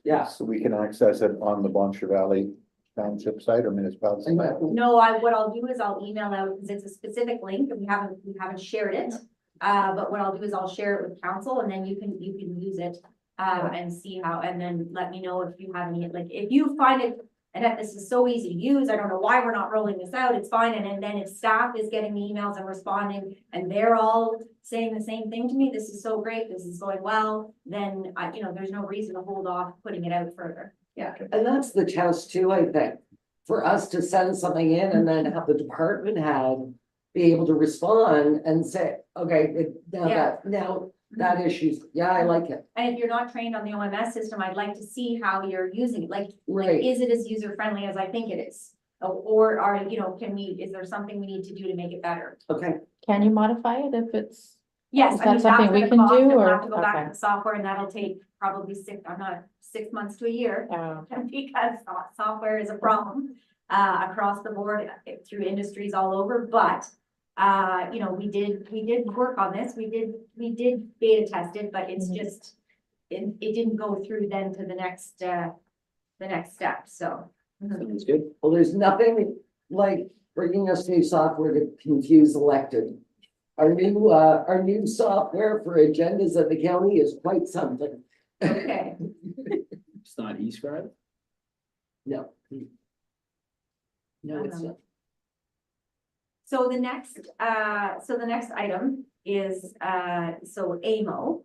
Yeah. So we can access it on the Bon Valley Township site or municipality site? No, what I'll do is I'll email out, because it's a specific link, and we haven't shared it. But what I'll do is I'll share it with council, and then you can use it, and see how, and then let me know if you have any, like, if you find it. And that this is so easy to use, I don't know why we're not rolling this out, it's fine, and then if staff is getting the emails and responding, and they're all saying the same thing to me, this is so great, this is going well, then you know, there's no reason to hold off putting it out further. Yeah. And that's the test too, I think. For us to send something in and then have the department head be able to respond and say, okay, now that issue's, yeah, I like it. And if you're not trained on the OMS system, I'd like to see how you're using it, like, Right. is it as user friendly as I think it is? Or are, you know, is there something we need to do to make it better? Okay, Can you modify it if it's, Yes, Is I that mean, something that's we gonna can cost, do, and we'll or- have to go back okay. to the software, and that'll take probably 6 months to a year. Because software is a problem, across the board through industries all over, but. You know, we did work on this, we did beta test it, but it's Mhm. just. It didn't go through then to the next step, so. Sounds good. well, there's nothing like bringing us new software to confuse elected. Our new software for agendas at the county is quite something. Okay, It's not e-scribe. No. No, it's not. so the next item is, so AMO.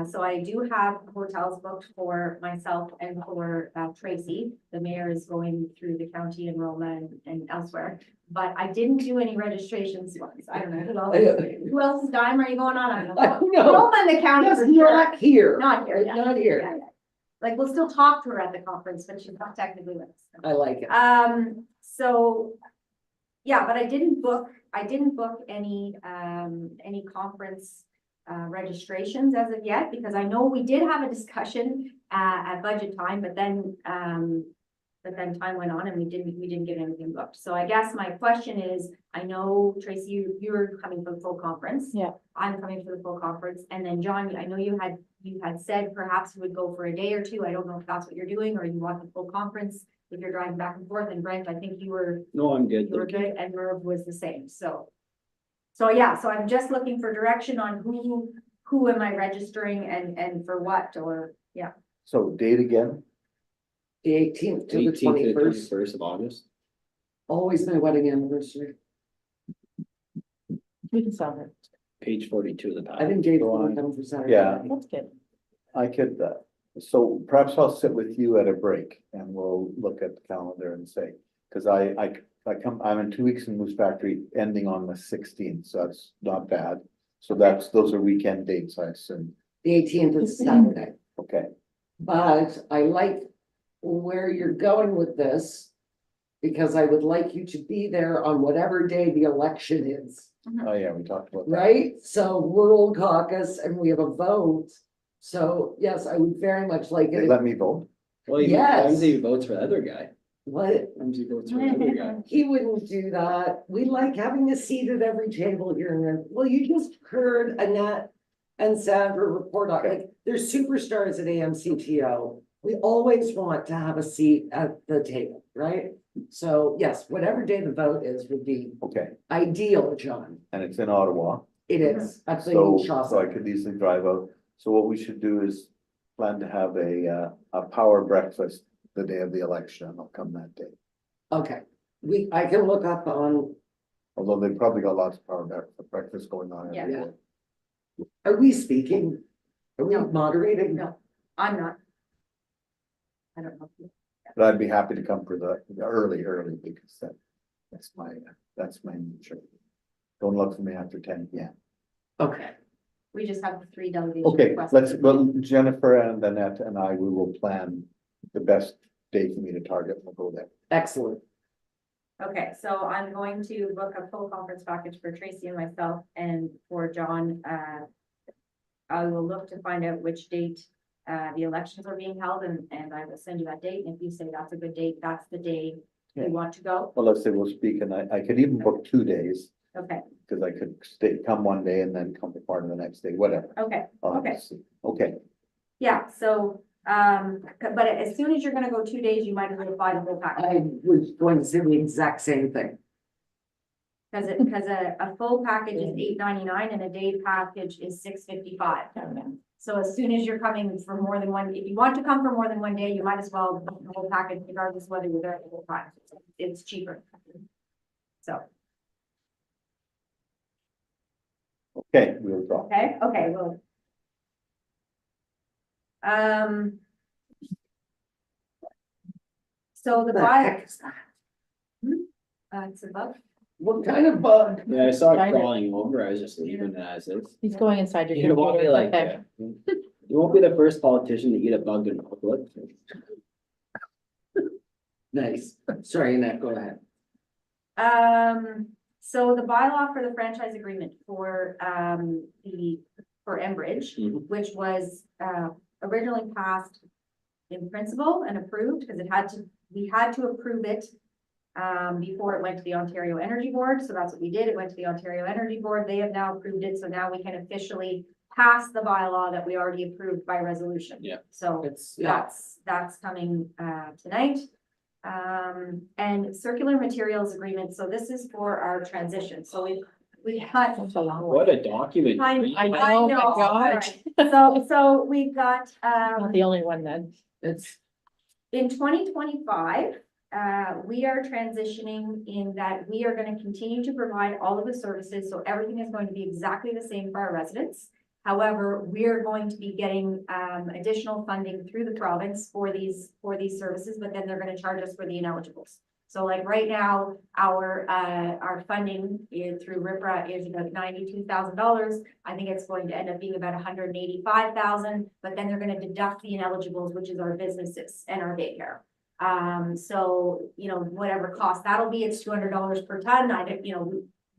So I do have hotels booked for myself and for Tracy. The mayor is going through the county in Roma and elsewhere. But I didn't do any registrations ones. I don't know who else is dying. Are you going on? I don't I know. don't know, Roma in the county just for sure. not here. Not here, yeah. Not here. Yeah, yeah. Like, we'll still talk to her at the conference, but she's not technically with us. I like it. So, yeah, but I didn't book any conference registrations as of yet, because I know we did have a discussion at budget time, but then time went on and we didn't get anything booked. So I guess my question is, I know Tracy, you were coming for the full conference. Yeah. I'm coming for the full conference, and then John, I know you had said perhaps you would go for a day or two. I don't know if that's what you're doing, or you want the full conference if you're driving back and forth. And Brent, I think you were No, I'm good. good, and Merv was the same, so. So yeah, so I'm just looking for direction on who am I registering and for what, or, yeah. So date again? The 18th to the 18th to the 21st, 21st of August. always my wedding anniversary. We can solve it. Page 42 of the packet. I think Dave Go will on. come for Saturday. Yeah. night. That's good. I could, so perhaps I'll sit with you at a break and we'll look at the calendar and say, because I'm in 2 weeks in Moose Factory, ending on the 16th, so that's not bad. So those are weekend dates, I assume. The 18th is Saturday, Okay, but I like where you're going with this. Because I would like you to be there on whatever day the election is, oh yeah, we talked about that. right? So rural caucus and we have a vote. So yes, I would very much like They it. let me vote? Well, Yes. Ramsey votes for the other guy. What? Ramsey votes for the other guy. He wouldn't do that. We like having a seat at every table here and there. Well, you just heard Annette and Sandra report on, like, they're superstars at AMCTO. We always want to have a seat at the table, right? So yes, whatever day the vote is would be Okay, ideal, John. and it's in Ottawa, It is, absolutely. so I could easily drive out. So what we should do is plan to have a power breakfast the day of the election. I'll come that day. Okay, I can look up on Although they probably got lots of power breakfast going on. every Yeah. day. Are we speaking? Are we moderating? No. I'm not. I don't know. But I'd be happy to come for the early because that's my nature. Don't look for me after 10 p.m. Okay, We just have the 3 delegations. Okay, requested. well, Jennifer and Annette and I, we will plan the best day for me to target. We'll go there. excellent. Okay, so I'm going to book a full conference package for Tracy and myself and for John. I will look to find out which date the elections are being held and I will send you that date. And if you say that's a good date, that's the day Yeah. you want to go. Well, let's say we'll speak and I could even book 2 days Okay, because I could come one day and then come to part of the next day, whatever. okay, I'll okay. just see. Okay, Yeah, so, but as soon as you're gonna go 2 days, you might as well buy the whole package. I was going to say the exact same thing. Because a full package is $8.99 and a day package is $6.55. So as soon as you're coming for more than one, if you want to come for more than one day, you might as well book the whole package regardless of whether you're there the whole time. It's cheaper. So, okay, we'll talk. okay, well. So the What the buy, heck is that? it's above. What kind of bug? Yeah, I saw it Find it. crawling over, I was just leaving it as is. He's going inside your You won't be computer. like, Okay. you won't be the first politician to eat a bug in public. Nice. Sorry, Annette, go ahead. So the bylaw for the franchise agreement for, for Enbridge, Mhm. which was, originally passed in principle and approved, because we had to approve it before it went to the Ontario Energy Board, so that's what we did, it went to the Ontario Energy Board, they have now approved it, so now we can officially pass the bylaw that we already approved by resolution. Yeah. So It's, yeah, that's coming tonight. And circular materials agreement, so this is for our transition, so we had. That's a long What one. a document. I I know, know, my God. So we've got, Not the only one then. it's, in 2025, we are transitioning in that we are gonna continue to provide all of the services, so everything is going to be exactly the same for our residents. However, we're going to be getting, additional funding through the province for these services, but then they're gonna charge us for the ineligibles. So like right now, our funding is through RIPRA is about $92,000. I think it's going to end up being about $185,000, but then they're gonna deduct the ineligibles, which is our businesses and our daycare. So, you know, whatever cost that'll be, it's $200 per ton.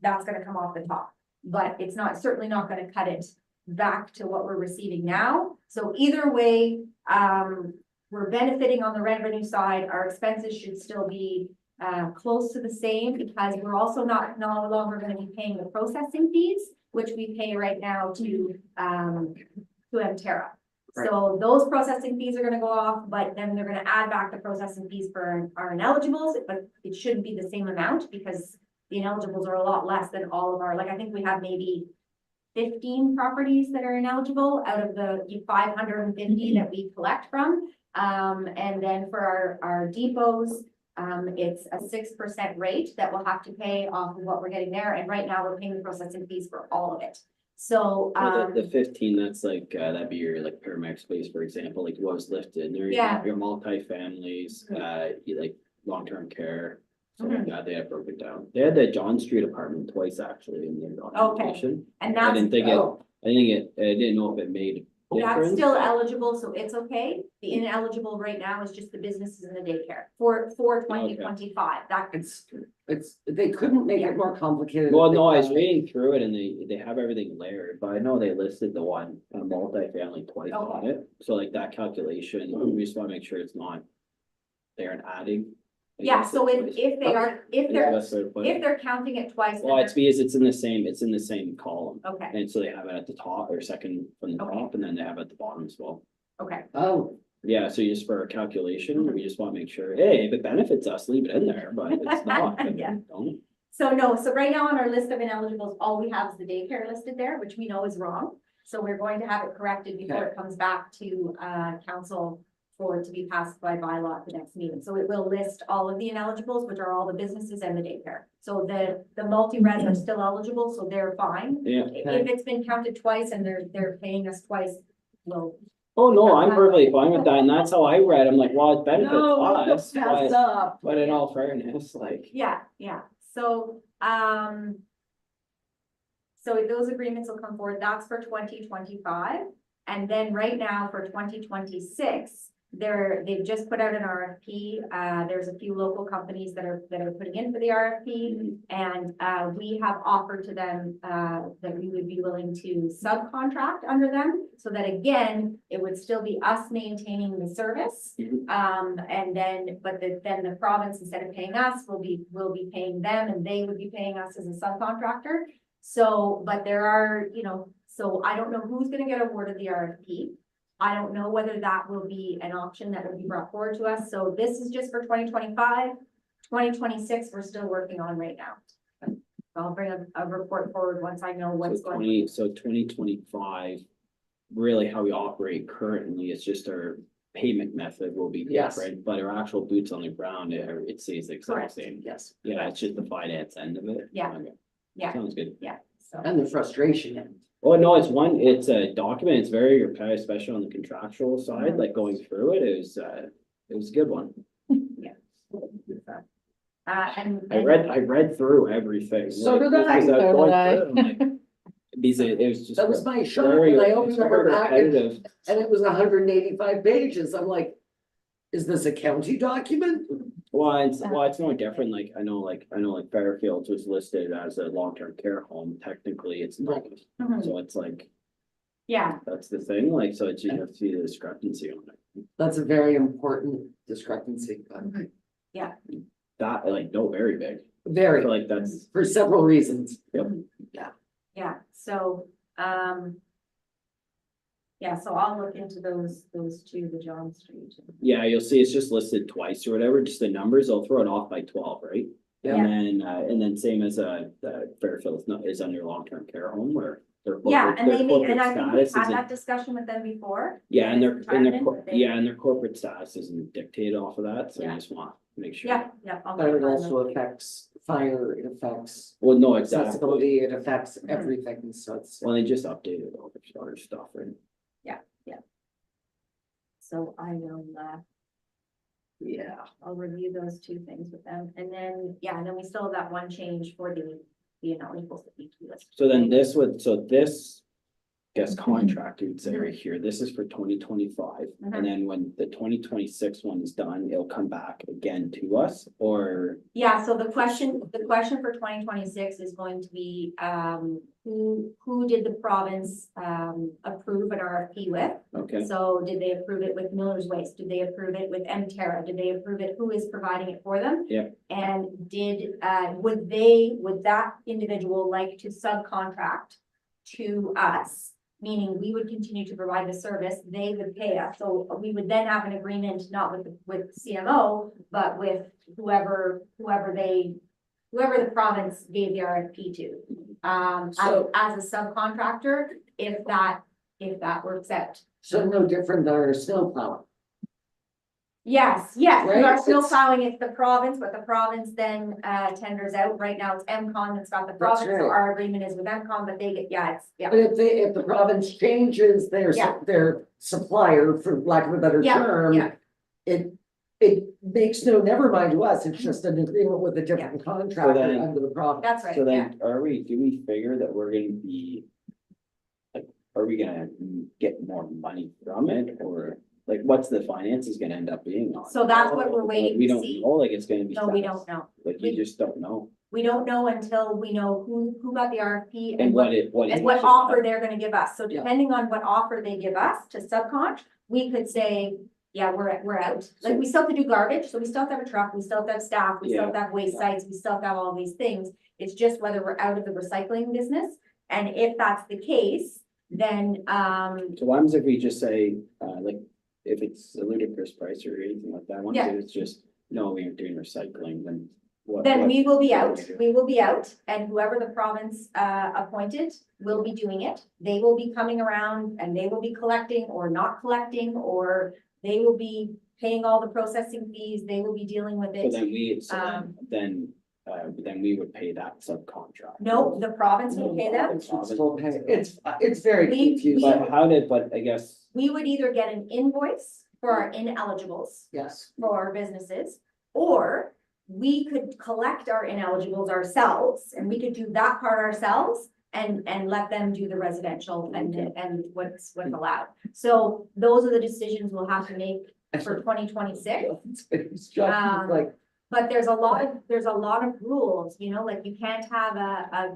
That's gonna come off the top. But it's not, certainly not gonna cut it back to what we're receiving now. So either way, we're benefiting on the revenue side. Our expenses should still be close to the same because we're also no longer gonna be paying the processing fees, which we pay right now to Emterra. So those processing fees are gonna go off, but then they're gonna add back the processing fees for our ineligibles, but it shouldn't be the same amount because the ineligibles are a lot less than all of our, like, I think we have maybe 15 properties that are ineligible out of the 550 that we collect from. And then for our depots, it's a 6% rate that we'll have to pay off of what we're getting there. And right now we're paying the processing fees for all of it. So, The 15, that's like, that'd be your like Paramex space, for example, like what was listed, there, Yeah. your multi-families, you like long-term care. So like that, they have broken down. They had the John Street apartment twice actually in their documentation. and I that's, didn't think oh, I didn't know if it made that's difference. still eligible, so it's okay. The ineligible right now is just the businesses and the daycare for 2025. That they couldn't make it more complicated. Well, if no, I they was wanted. reading through it and they have everything layered, but I know they listed the one multifamily twice on it. So like that calculation, we just wanna make sure it's not. They're adding. Yeah, so if they are, if they're counting it twice. then Well, it's because it's in the same column. Okay, And so they have it at the top or second from the Okay. top and then they have it at the bottom as well. okay, Oh, Yeah, so just for a calculation, we just wanna make sure, hey, if it benefits us, leave it in there, but if it's not, then Yeah. don't. so no, so right now on our list of ineligibles, all we have is the daycare listed there, which we know is wrong. So we're going to have it corrected before it comes back to council for it to be passed by bylaw at the next meeting. So it will list all of the ineligibles, which are all the businesses and the daycare. So the multi-res are still eligible, so they're fine. Yeah. If it's been counted twice and they're paying us twice, well, Oh, no, I'm perfectly fine with that, and that's how I read, I'm like, well, it benefits No, us, pass but, up. but in all fairness, like. yeah, so, so those agreements will come forward, that's for 2025. And then right now for 2026, they've just put out an RFP. There's a few local companies that are putting in for the RFP. And we have offered to them that we would be willing to subcontract under them. So that again, it would still be us maintaining the service. And then, then the province, instead of paying us, will be paying them, and they would be paying us as a subcontractor. So, but there are, so I don't know who's gonna get awarded the RFP. I don't know whether that will be an option that will be brought forward to us. So this is just for 2025. 2026, we're still working on right now. I'll bring a report forward once I know what's So going on. 2025, really how we operate currently, it's just our payment method will be Yes. different, but our actual boots on the ground, it stays the exact Correct. same. Yes, Yeah, it's just the finance end of it. Yeah. Okay. Yeah. Sounds good. Yeah, so, and the frustration. Oh, no, it's a document, it's very repetitive, especially on the contractual side, like going through it is, it was a good one. and. I read through everything. So like, did I. because was So going did I. through it, I'm like, Because it was just. That was my shock very- when I opened it's up very her packet repetitive. and it was 185 pages. I'm like, is this a county document? Well, it's no different, like, I know Fairfield was listed as a long-term care home, technically it's not. Mhm. So it's like, Yeah, that's the thing, like, so it's, you have to see the discrepancy on it. That's a very important discrepancy. That, like, no, very big, I Very, feel like that's, for several reasons. yeah, so, yeah, so I'll look into those two, the John Street. yeah, you'll see it's just listed twice or whatever, just the numbers, they'll throw it off by 12, right? Yeah. And then same as Fairfield is under long-term care home where. their Yeah, corporate- and their they may, corporate and I think status we've had isn't- that discussion with them before. Yeah, and their Retirement, but they- yeah, and their corporate status isn't dictated off of that, so you Yeah. just want to make sure. Yeah. I'll But it find also them. affects fire, it affects Well, no, exactly. accessibility, it affects everything, so it's. Well, they just updated all their other stuff, right? So I will, Yeah. I'll review those two things with them, and then, yeah, and then we still have that one change for the equals that need to be listed. So then this. Guess contract, you'd say right here, this is for 2025, Mhm. and then when the 2026 one is done, it'll come back again to us, or, Yeah, so the question for 2026 is going to be, who did the province, approve an RFP with? okay, So did they approve it with Miller's Waste? Did they approve it with Mterra? Did they approve it? Who is providing it for them? Yeah. And would that individual like to subcontract to us? Meaning we would continue to provide the service, they would pay us. So we would then have an agreement, not with CMO, but with whoever the province gave the RFP to. So- As a subcontractor, if that works out. So no different than our snow plowing. Yes, we are Right? still It's- plowing it, the province, but the province then tenders out. Right now it's MCON that's got the province, so right. our agreement is with MCON, but they get, But if the province changes Yeah. their supplier, for lack of a better Yeah, term. yeah. It makes no, never mind to us, it's just an agreement with a different contractor then- under the province. That's right, so yeah. then, do we figure that we're gonna be? Like, are we gonna get more money from it, or, like, what's the finances gonna end up being on? So that's what we're waiting We to don't see. know, like, it's gonna be. No, we set. don't know. Like, we just don't know, We don't know until we know who got the RFP and and what what, it, what. and what offer they're gonna give us. So Yeah. depending on what offer they give us to subcon, we could say, yeah, we're out. Like, we still have to do garbage, so we still have to have a truck, we still have to have staff, we still have to have waste sites, we still have to have all these things. It's just whether we're out of the recycling business. And if that's the case, then, So what happens if we just say, like, if it's a ludicrous price or anything like that, once Yeah. it's just, no, we aren't doing recycling, then Then we will be out, and whoever the province appointed will be doing it. They will be coming around and they will be collecting or not collecting, or they will be paying all the processing fees, they will be dealing with So it. then then we would pay that subcontract. No, the province will pay them. It's very We- confusing. But I guess, We would either get an invoice for our ineligibles Yes, for our businesses, or we could collect our ineligibles ourselves, and we could do that part ourselves and let them do the residential and what's allowed. So those are the decisions we'll have to make for 2026. it's just like, But there's a lot of rules, you know, like you can't have a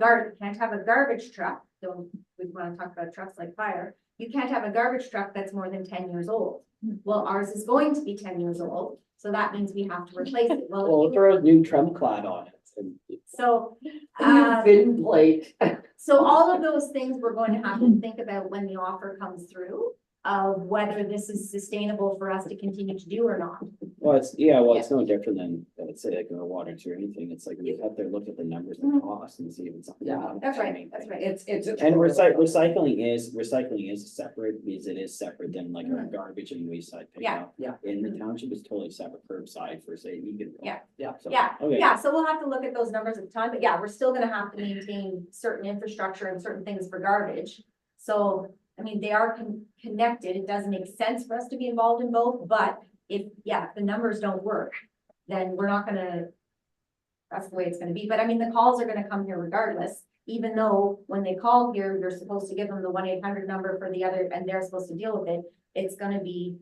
garbage truck. So we want to talk about trucks like fire. You can't have a garbage truck that's more than 10 years old. Well, ours is going to be 10 years old, so that means we have to replace it. well, Well, throw a new Trump clad on it. so, thin plate. so all of those things we're going to have to think about when the offer comes through of whether this is sustainable for us to continue to do or not. Well, it's no different than, let's say, like a water or anything. It's like we have to look at the numbers and costs and see if it's something. Yeah. That's right, that's right. It's. And recycling is separate, because it is separate than like our garbage and waste side pickup. Yeah. In the township is totally separate curbside for say Egan. Yeah. Yeah. So, Yeah, okay. yeah, so we'll have to look at those numbers at the time, but yeah, we're still gonna have to maintain certain infrastructure and certain things for garbage. So, I mean, they are connected, it doesn't make sense for us to be involved in both, but if the numbers don't work, then we're not gonna, that's the way it's gonna be, but I mean, the calls are gonna come here regardless. Even though when they call here, you're supposed to give them the 1-800 number for the other, and they're supposed to deal with it, it's gonna be.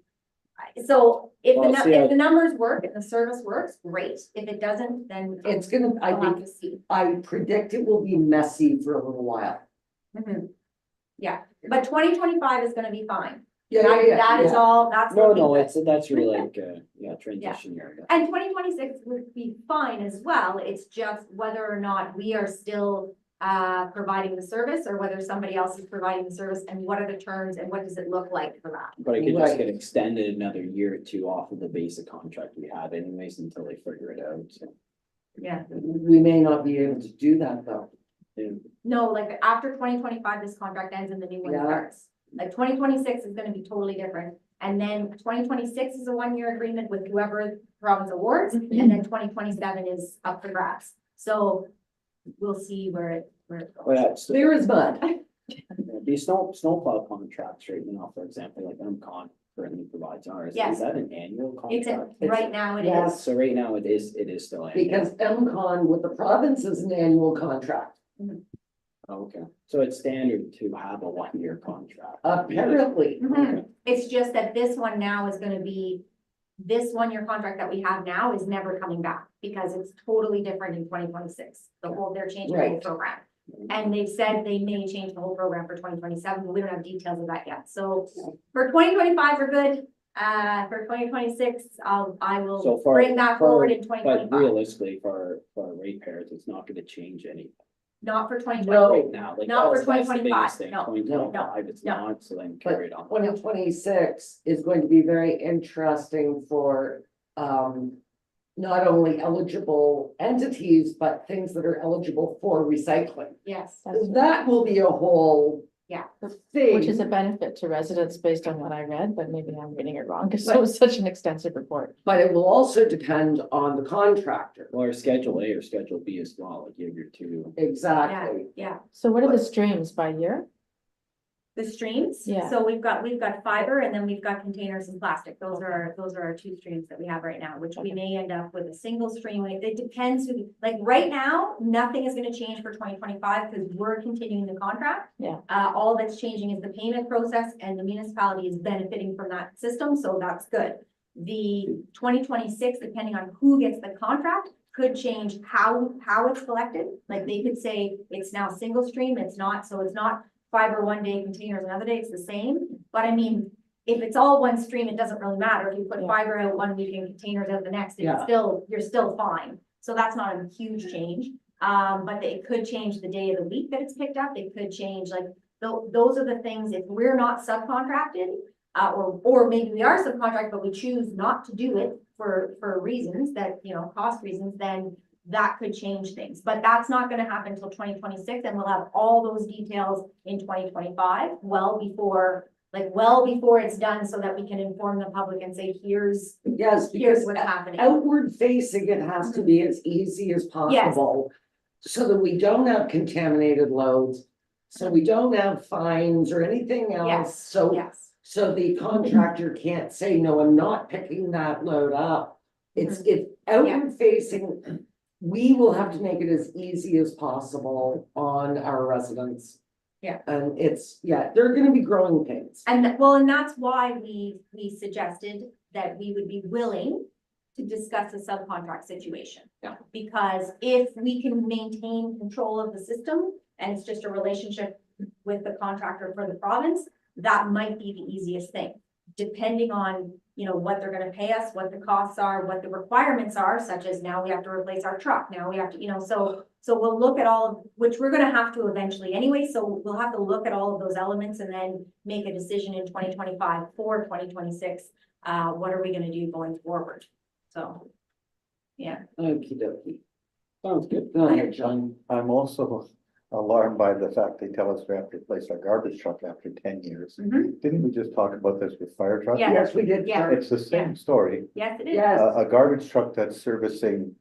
So if Well, see, if the numbers work and the service works, great, if it doesn't, then. It's gonna, I I'll have think, to see. I predict it will be messy for a little while. Mhm. Yeah, but 2025 is gonna be fine. Yeah, That is all, that's. No, looking good. that's really like, transition year. And 2026 would be fine as well, it's just whether or not we are still providing the service, or whether somebody else is providing the service, and what are the terms, and what does it look like for that? But it could just Right. get extended another year or two off of the basic contract we have anyways until they figure it out. So, Yeah, We may not be able to do that though. yeah. no, like after 2025, this contract ends and the new one Yeah. starts. Like 2026 is gonna be totally different, and then 2026 is a 1-year agreement with whoever province awards, and then 2027 is up for grabs. So we'll see where it goes. Well, yeah, so Clear as mud. these snowplow contracts right now, for example, like MCon currently provides ours. Yes. Is that an annual It's contract? right now it Yes. is. So right now it is still annual. Because MCon with the province is an annual contract, Okay, so it's standard to have a 1-year contract. apparently. Mhm. It's just that this one now is gonna be, this 1-year contract that we have now is never coming back, because it's totally different in 2026. They're changing the whole Right. program. And they've said they may change the whole program for 2027, but we don't have details of that yet. So for 2025, we're good. For 2026, I will So far- bring that forward in But 2025, realistically, for ratepayers, it's not gonna change anything not for No. 2025. right now. Like, Not for that's the biggest 2025, thing. no, 2025, it's no. not, so then But carry it on. 2026 is going to be very interesting for, not only eligible entities, but things that are eligible for recycling. Yes. That will be a whole. Yeah. Thing. Which is a benefit to residents based on what I read, but maybe I'm reading it wrong, because it was such an extensive report. But it will also depend on the contractor. Or Schedule A or Schedule B as well, like you have your two. Exactly. Yeah. So what are the streams by year? The streams? Yeah. So we've got fiber, and then we've got containers and plastic. Those are our 2 streams that we have right now, which we may end up with a single stream. It depends who, like right now, nothing is gonna change for 2025 because we're continuing the contract. Yeah. All that's changing is the payment process, and the municipality is benefiting from that system, so that's good. The 2026, depending on who gets the contract, could change how it's collected. Like they could say it's now single stream, it's not, so it's not fiber one day, containers another day, it's the same. But I mean, if it's all one stream, it doesn't really matter. If you put Yeah. fiber out one week and containers out the next, Yeah. you're still fine. So that's not a huge change. But it could change the day of the week that it's picked up. It could change, like, those are the things, if we're not subcontracted, or maybe we are subcontracted, but we choose not to do it for reasons that, cost reasons, then that could change things, but that's not gonna happen until 2026, and we'll have all those details in 2025, well before it's done, so that we can inform the public and say, here's Yes, here's because what's happening. outward facing, it has to be as easy as possible. So that we don't have contaminated loads, so we don't have fines or anything else, Yes, so. yes, So the contractor can't say, no, I'm not picking that load up. It's outward facing. We will have to make it as easy as possible on our residents. Yeah. And they're gonna be growing pains. and that's why we suggested that we would be willing to discuss a subcontract situation. Yeah. Because if we can maintain control of the system, and it's just a relationship with the contractor for the province, that might be the easiest thing. Depending on, what they're gonna pay us, what the costs are, what the requirements are, such as now we have to replace our truck, now we have to, so we'll look at all of, which we're gonna have to eventually anyway, so we'll have to look at all of those elements and then make a decision in 2025 for 2026. What are we gonna do going forward? So, yeah. Okey dokey. Sounds good. Go ahead, John. I'm also alarmed by the fact they tell us we have to replace our garbage truck after 10 years. Mhm. Didn't we just talk about this with fire trucks? Yeah. Yes, we did. Yeah. It's the same story. Yes, it is. Yes. A garbage truck that's servicing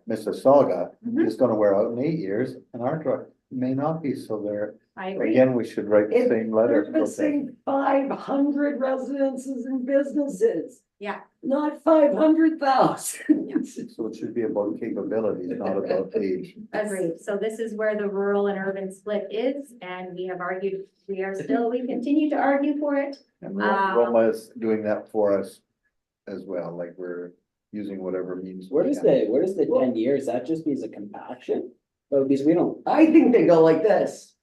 Mississauga Mhm. is gonna wear out in 8 years, and our truck may not be, so there, I agree. again, we should write the It's same letter. servicing 500 residences and businesses. Yeah. Not 500,000. So it should be about capabilities, not about age. Agreed. So this is where the rural and urban split is, and we continue to argue for it. And Roma is doing that for us as well, like we're using whatever means. Where we does have. where does the 10 years, that just means a compaction? But because we don't, I think they go like this.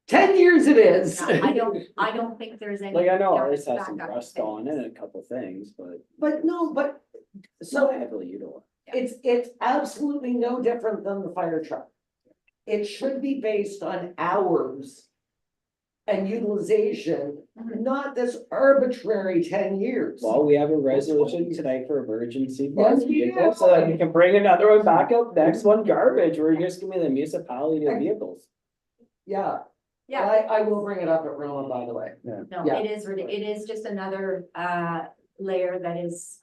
10 years it is. No, I don't think there's any. like, I know there ours is has some backup rust things. on it and a couple things, but So heavily utilized. it's absolutely no different than the fire truck. It should be based on hours and utilization, Mhm. not this arbitrary 10 years. Well, we have a resolution tonight for emergency. Yes, fund we vehicles, do. So that we can bring another one back up, next one garbage, we're just giving the municipality of vehicles. Yeah, Yeah, I will bring it up at Roma, by the way. no, Yeah. it is just another layer that is,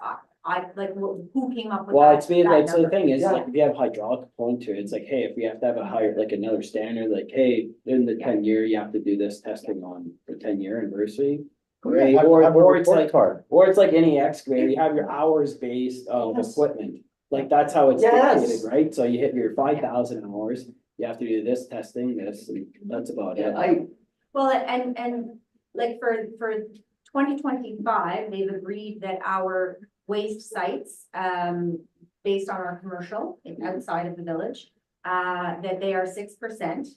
who came up with that? Well, it's being that like, so the number? thing is, Yeah. like, if you have hydraulic component to it, it's like, hey, if we have to have a higher, like another standard, like, hey, in the 10 year, you have to do this testing on the 10 year anniversary. Right, Have- or have a it's report like, card. or it's like any excavator, you have your hours based of Yes. equipment. Like, that's how it's Yes. dictated, right? So you hit your 5,000 hours, you have to do this testing, this, and that's about it. Well, and like for 2025, they've agreed that our waste sites, based on our commercial outside of the village, that they are 6%,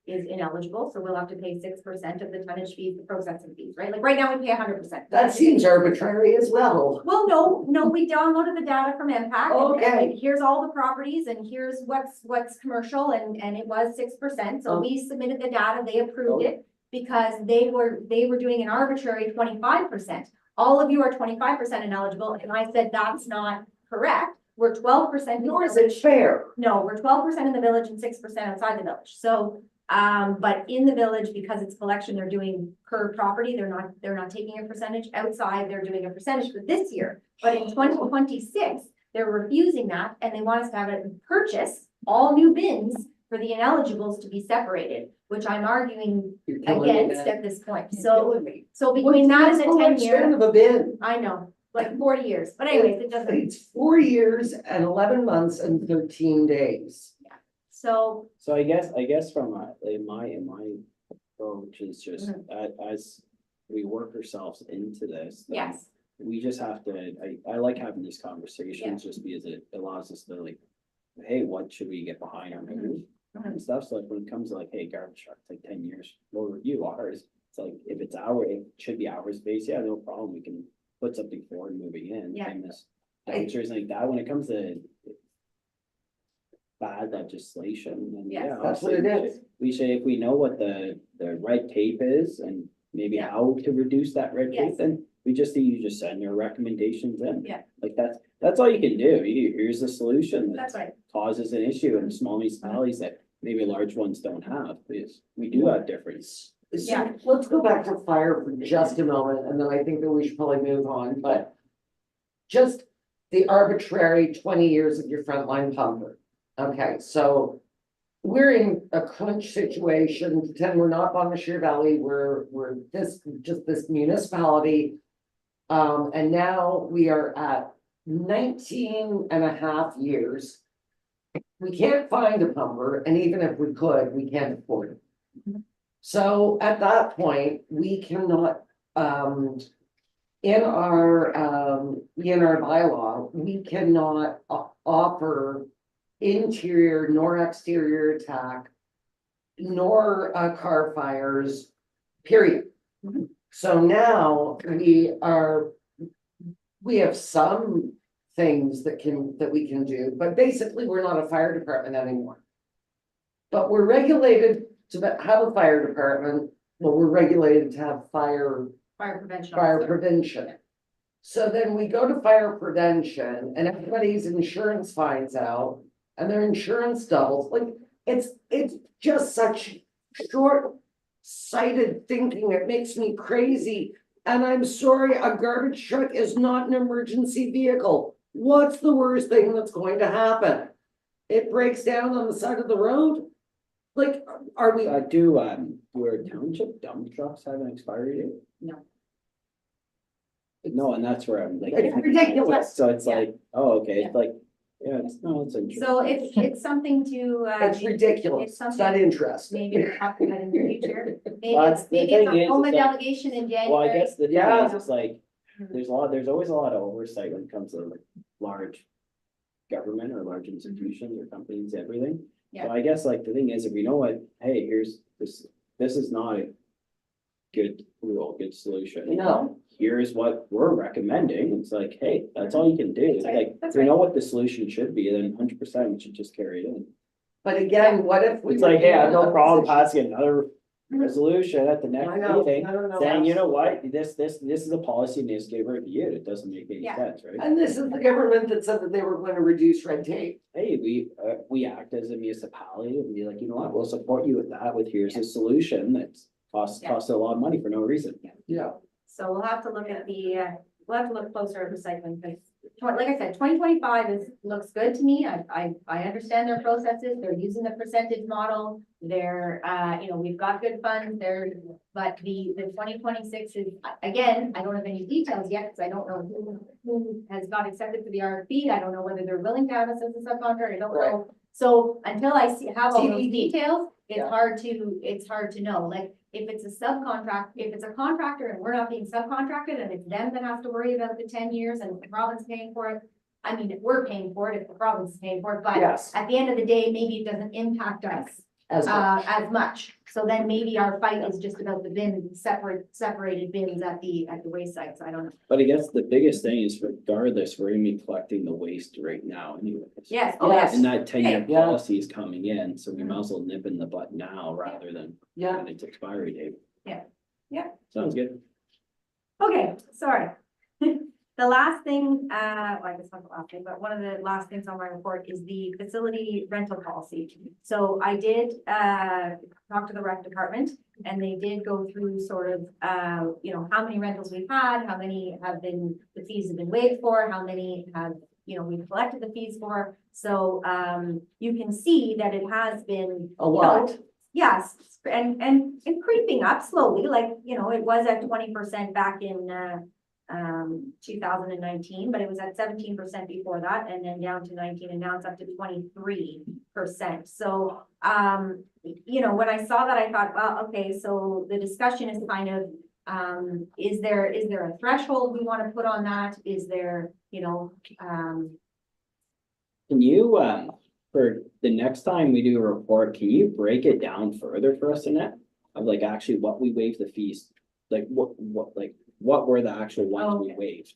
is ineligible, so we'll have to pay 6% of the tonnage fees, the processing fees, right? Like right now, we pay 100%. That seems arbitrary as well. Well, no, we downloaded the data from MPAC. Okay. Here's all the properties and here's what's commercial and it was 6%. So we submitted the data, they approved it because they were doing an arbitrary 25%. All of you are 25% ineligible, and I said, that's not correct. We're 12%. Nor is it fair. No, we're 12% in the village and 6% outside the village. So, but in the village, because it's collection, they're doing per property. They're not taking a percentage. Outside, they're doing a percentage for this year. But in 2026, they're refusing that and they want us to have it purchase all new bins for the ineligibles to be separated, which I'm arguing You're killing me, against man. at this point. You're So, killing me. so between that and the 10 What's the year, lifespan of a bin? I know, like 40 years, but anyways, it doesn't. It's 4 years and 11 months and 13 days. So, So I guess from my approach is just as we work ourselves into this. then yes, We just have to, I like having these conversations just because it allows us to like, hey, what should we get behind our movie? And stuff, so like when it comes to like, hey, garbage truck, it's like 10 years, we'll review ours. It's like, if it's it should be hours based, yeah, no problem, we can put something forward moving in. Yeah. And this dumpsters like that, when it comes to bad legislation, then Yes. yeah. That's what it obviously, is. We should, if we know what the red tape is and maybe Yeah. how to reduce that red tape, Yes. then we just need you just send your recommendations in. Yeah. Like that's, That's all you can do. Here's a solution that That's right. causes an issue in small municipalities that maybe large ones don't have, because we do have difference. Yeah. So let's go back to fire for just a moment, and then I think that we should probably move on, but just the arbitrary 20 years of your frontline pumper. Okay, so we're in a crunch situation, pretend we're not Bonashir Valley, we're just this municipality. And now we are at 19 and a half years. We can't find a pumper, and even if we could, we can't afford it. So at that point, we cannot, in our bylaw, we cannot offer interior nor exterior attack, nor car fires, period. So now we have some things that we can do, but basically we're not a fire department anymore. But we're regulated to have a fire department, well, we're regulated to have fire Fire fire prevention. So then we go to fire prevention and everybody's insurance finds out and their insurance doubles, like, it's just such short-sighted thinking, it makes me crazy. And I'm sorry, a garbage truck is not an emergency vehicle. What's the worst thing that's going to happen? It breaks down on the side of the road? Like, are we? Where township dump trucks have an expiry date? No. No, and that's where I'm like. It's ridiculous. So it's Yeah. like, oh, okay, Yeah. it's like, yeah, it's interesting. So it's something to, It's ridiculous, it's it's not something interesting. maybe we'll talk about in the future. Maybe Well, it's, the maybe thing it's a is, home is that- delegation in January. Well, I guess the Yeah. difference is like, Mhm. there's always a lot of oversight when it comes to like large government or large institutions or companies, everything. Yeah. So I guess like the thing is, if we know what, hey, here's this is not a good rule, good solution. No. Here's what we're recommending. It's like, hey, that's all you can do. It's That's right. like, That's if we right. know what the solution should be, then 100% we should just carry it in. But again, what if we? It's like, hey, I have no were problem in a position- passing another resolution at the next I know, meeting. no, Saying, you know absolutely. what, this is a policy needs to get reviewed. It doesn't make any Yeah. sense, right? And this is the government that said that they were going to reduce red tape. Hey, we act as a municipality and be like, you know what, we'll support you with that, with here's a solution that's Yeah. costs a lot of money for no reason. Yeah. So we'll have to look at we'll have to look closer at recycling, because like I said, 2025 looks good to me. I understand their processes. They're using the percentage model. They're, we've got good funds there, but the 2026 is, again, I don't have any details yet, because I don't know who has got accepted for the RFP. I don't know whether they're willing to have us as a subcontractor. I don't Right. know. So until I have all those TBD. details, it's Yeah. hard to know. Like, if it's a contractor and we're not being subcontracted and it's them that have to worry about the 10 years and the province paying for it. I mean, we're paying for it if the province is paying for it, but Yes, at the end of the day, maybe it doesn't impact us as much. as much. So then maybe our fight is just about the separated bins at the waste sites. I don't know. But I guess the biggest thing is regardless, we're gonna be collecting the waste right now anyways. Yes, oh Yes. yes, And that 10-year Yeah. policy is coming in, so we might as well nip in the butt now rather than Yeah, when its expiry date. Yeah. Yeah. Sounds good. okay, sorry. The last thing, well, I guess not the last thing, but one of the last things on my report is the facility rental policy. So I did, talk to the rec department and they did go through sort of, how many rentals we've had, how many the fees have been waived for, how many have, we've collected the fees for. So, you can see that it has been. a lot. Yes, and creeping up slowly, like, it was at 20% back in 2019, but it was at 17% before that, and then down to 19, and now it's up to 23%. So, when I saw that, I thought, well, okay, so the discussion is kind of, is there a threshold we want to put on that? Is there, Can you, for the next time we do a report, can you break it down further for us, Annette? Of like actually what we waived the fees, like what were the actual ones we Okay. waived?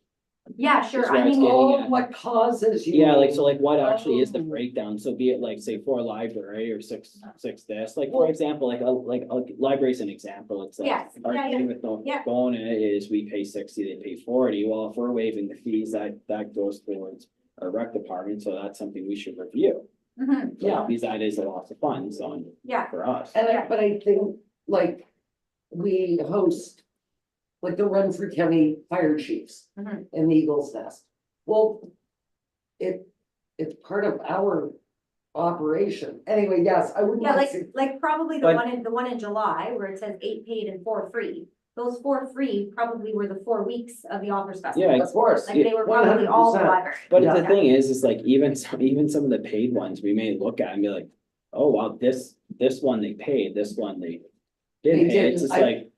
Yeah, sure, That's where I it's mean, getting Oh, at. what causes you? Yeah, like, so like what actually is the Oh. breakdown? So be it like, say, for a library or six this, like, for example, like a library's an example, it's like. Yes, Our yeah, thing with yeah. Nona is we pay 60, they pay 40. Well, if we're waiving the fees, that goes towards our rec department, so that's something we should review. mhm, Yeah. Because that is a loss of funds on, yeah, for us. But I think, like, we host, like, the Renfrew County Fire Chiefs Mhm. in the Eagles Nest. Well, it's part of our operation. Anyway, yes, I would. yeah, like probably But- the one in July where it says 8 paid and 4 free. Those 4 free probably were the 4 weeks of the Authors Festival. Yeah, Of course. Like they were probably all the 100%. library. But Yeah. the thing is like even some of the paid ones, we may look at and be like, oh, wow, this one they paid, this one they didn't pay. It's didn't. just like,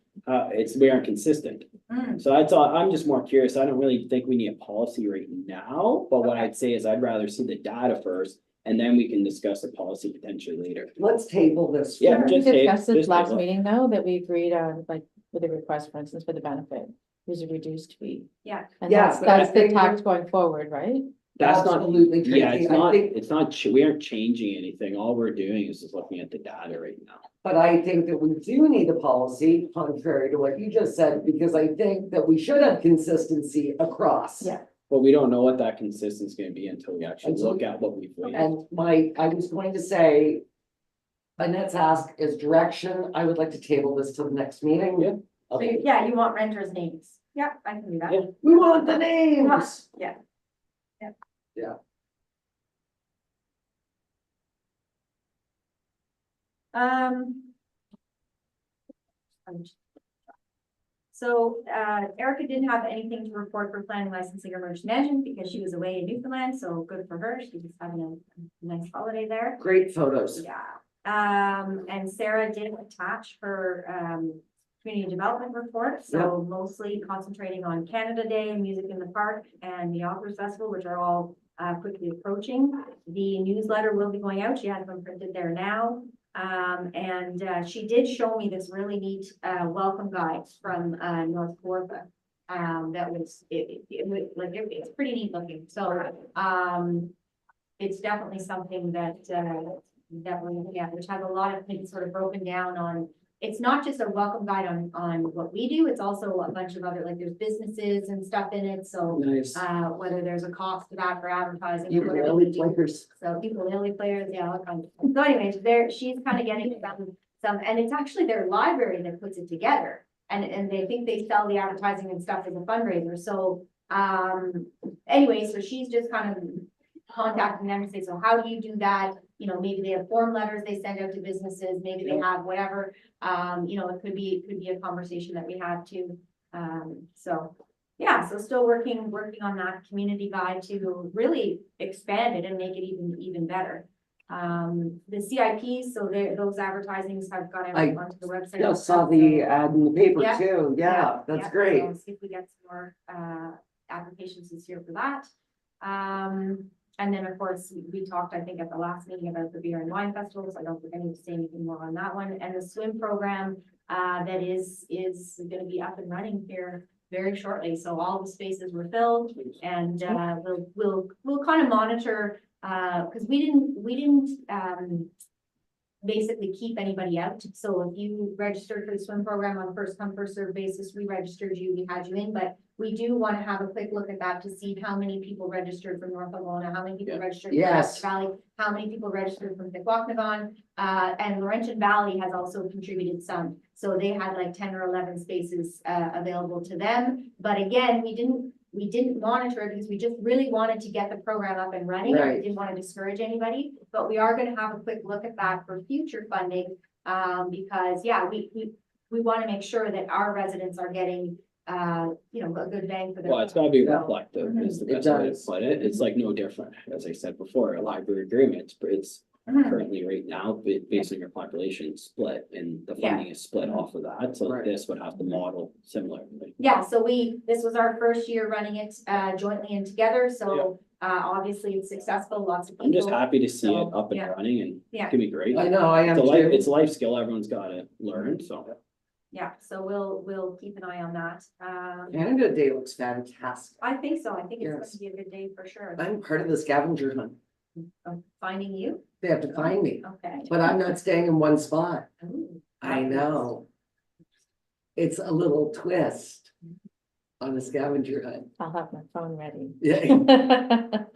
we aren't consistent. Mm, So that's all, I'm just more curious. I don't really think we need a policy right now, but what Okay. I'd say is I'd rather see the data first. And then we can discuss a policy potentially later. Let's table this. Yeah, We just say- discussed this just last table it. meeting though, that we agreed on, like, with a request, for instance, for the benefit, there's a reduced fee. yeah, And Yeah, that's, but I that's the think tax going forward, right? That's not, Absolutely, yeah, Tracy. it's I not, think- it's not, we aren't changing anything. All we're doing is just looking at the data right now. But I think that we do need a policy, contrary to what you just said, because I think that we should have consistency across. Yeah. But we don't know what that consistency is gonna be until we actually Until look we- at what we've waived. And I was going to say, Annette's ask is direction. I would like to table this to the next meeting. Yeah. so yeah, you want renters' names. Yeah, I can do that. Yeah. We want the names. Yeah. Yeah. Yeah. So, Erica didn't have anything to report for planning, licensing, or emergency management because she was away in Newfoundland, so good for her. She was having a nice holiday there. Great photos. Yeah, and Sarah did attach her, community development report, so mostly concentrating on Canada Day, Music in the Park, and the Authors Festival, which are all, quickly approaching. The newsletter will be going out. She has them printed there now. She did show me this really neat, welcome guide from, North Kawartha. That was, it's pretty neat looking, so, it's definitely something that, that we're looking at, which has a lot of things sort of broken down on. It's not just a welcome guide on what we do, it's also a bunch of other, like there's businesses and stuff in it, so, Nice. whether there's a cost to that for advertising. or You whatever really we do. players. So people, Lily players, yeah, all kinds of. So anyways, she's kind of getting some, and it's actually their library that puts it together. And they think they sell the advertising and stuff as a fundraiser, so, anyway, so she's just kind of contacting them and say, so how do you do that? You know, maybe they have form letters they send out to businesses, maybe they have whatever, it could be a conversation that we have too. So, yeah, so still working on that community guide to really expand it and make it even better. The CIPs, so those advertisings have gone out I onto the website. Yeah, saw the ad in the paper Yeah. too. Yeah, that's great. So see if we get some more, applications this year for that. And then, of course, we talked, I think, at the last meeting about the beer and wine festival, so I don't think I need to say anything more on that one. And the swim program, that is gonna be up and running here very shortly. So all the spaces were filled and, we'll kind of monitor, because we didn't basically keep anybody out. So if you registered for the swim program on first come, first served basis, we registered you, we had you in, but we do want to have a quick look at that to see how many people registered from North Algona, how many people Yeah. registered from Yes. West Valley, how many people registered from Pikwakanagan, and Laurentian Valley has also contributed some. So they had like 10 or 11 spaces, available to them. But again, we didn't monitor it because we just really wanted to get the program up and running. Right. We didn't want to discourage anybody, but we are gonna have a quick look at that for future funding. Because, yeah, we want to make sure that our residents are getting, a good bang for their. Well, it's gotta be So- reflective is the It best way to does. put it. It's like no different, as I said before, a library agreement, but it's Mhm. currently right now, based on your population split and the Yeah. funding is split off of that, so Right. this would have to model similarly. Yeah, so this was our first year running it, jointly and together, so, obviously it's successful, lots of people. I'm just happy to see it So, up and yeah. running and Yeah. it's gonna be great. I know, I am It's a life, too. it's a life skill everyone's gotta learn, so. Yeah, so we'll keep an eye on that. Canada Day looks fantastic. I think so. I think it's going Yes. to be a good day for sure. I'm part of the scavenger hunt. Of finding you. They have to find me, Okay. but I'm not staying in one spot. Ooh, I know. It's a little twist on the scavenger hunt. I'll have my phone ready. Yeah,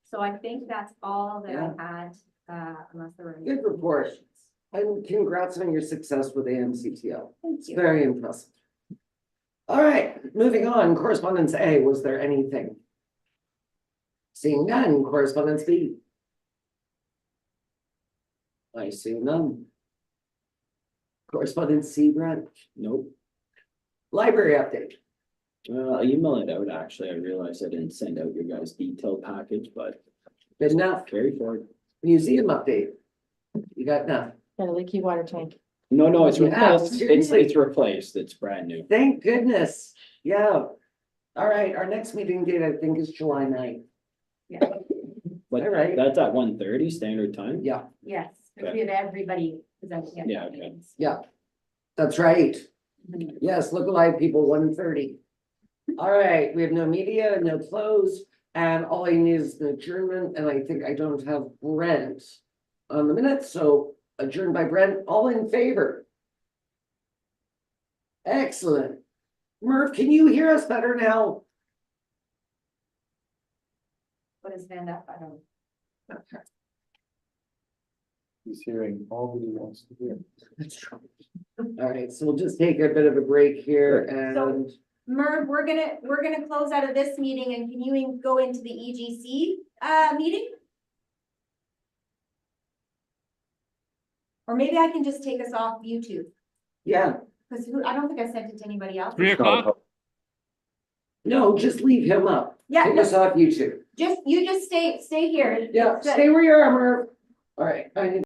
So I think that's all that Yeah. I had, unless there were. any Good report. questions. and congrats on your success with AMCTO. Thank It's you. very impressive. All right, moving on, correspondence A, was there anything? Seeing none, correspondence B. I see none. Correspondence C, Brent, Nope. library update. I emailed it out, actually. I realized I didn't send out your guys' detailed package, but Good enough. carry forward. Museum update. You got none. Got a leaky water tank. No, it's Yeah, replaced. It's seriously. replaced. It's brand new. Thank goodness. Yeah. All right, our next meeting date, I think, is July 9th. But All right. that's at 1:30 standard time. Yeah, Yes, Okay. we have everybody presenting at Yeah, that okay. meetings. yeah. That's right. Mhm. Yes, look alive, people, 1:30. All right, we have no media, no close, and all I need is an adjournment, and I think I don't have Brent on the minute, so adjourned by Brent, all in favor? Excellent. Murph, can you hear us better now? What is stand up? I don't. Okay, He's hearing all that he wants to hear. that's true. All right, so we'll just take a bit of a break here So- and, Merv, we're gonna close out of this meeting and can you go into the EGC meeting? Or maybe I can just take us off YouTube, yeah, because I don't think I sent it to anybody else. 3:00? no, just leave him up. Yeah, Take us off YouTube. you just stay here. Yeah, stay where you are, Murph. All right, I need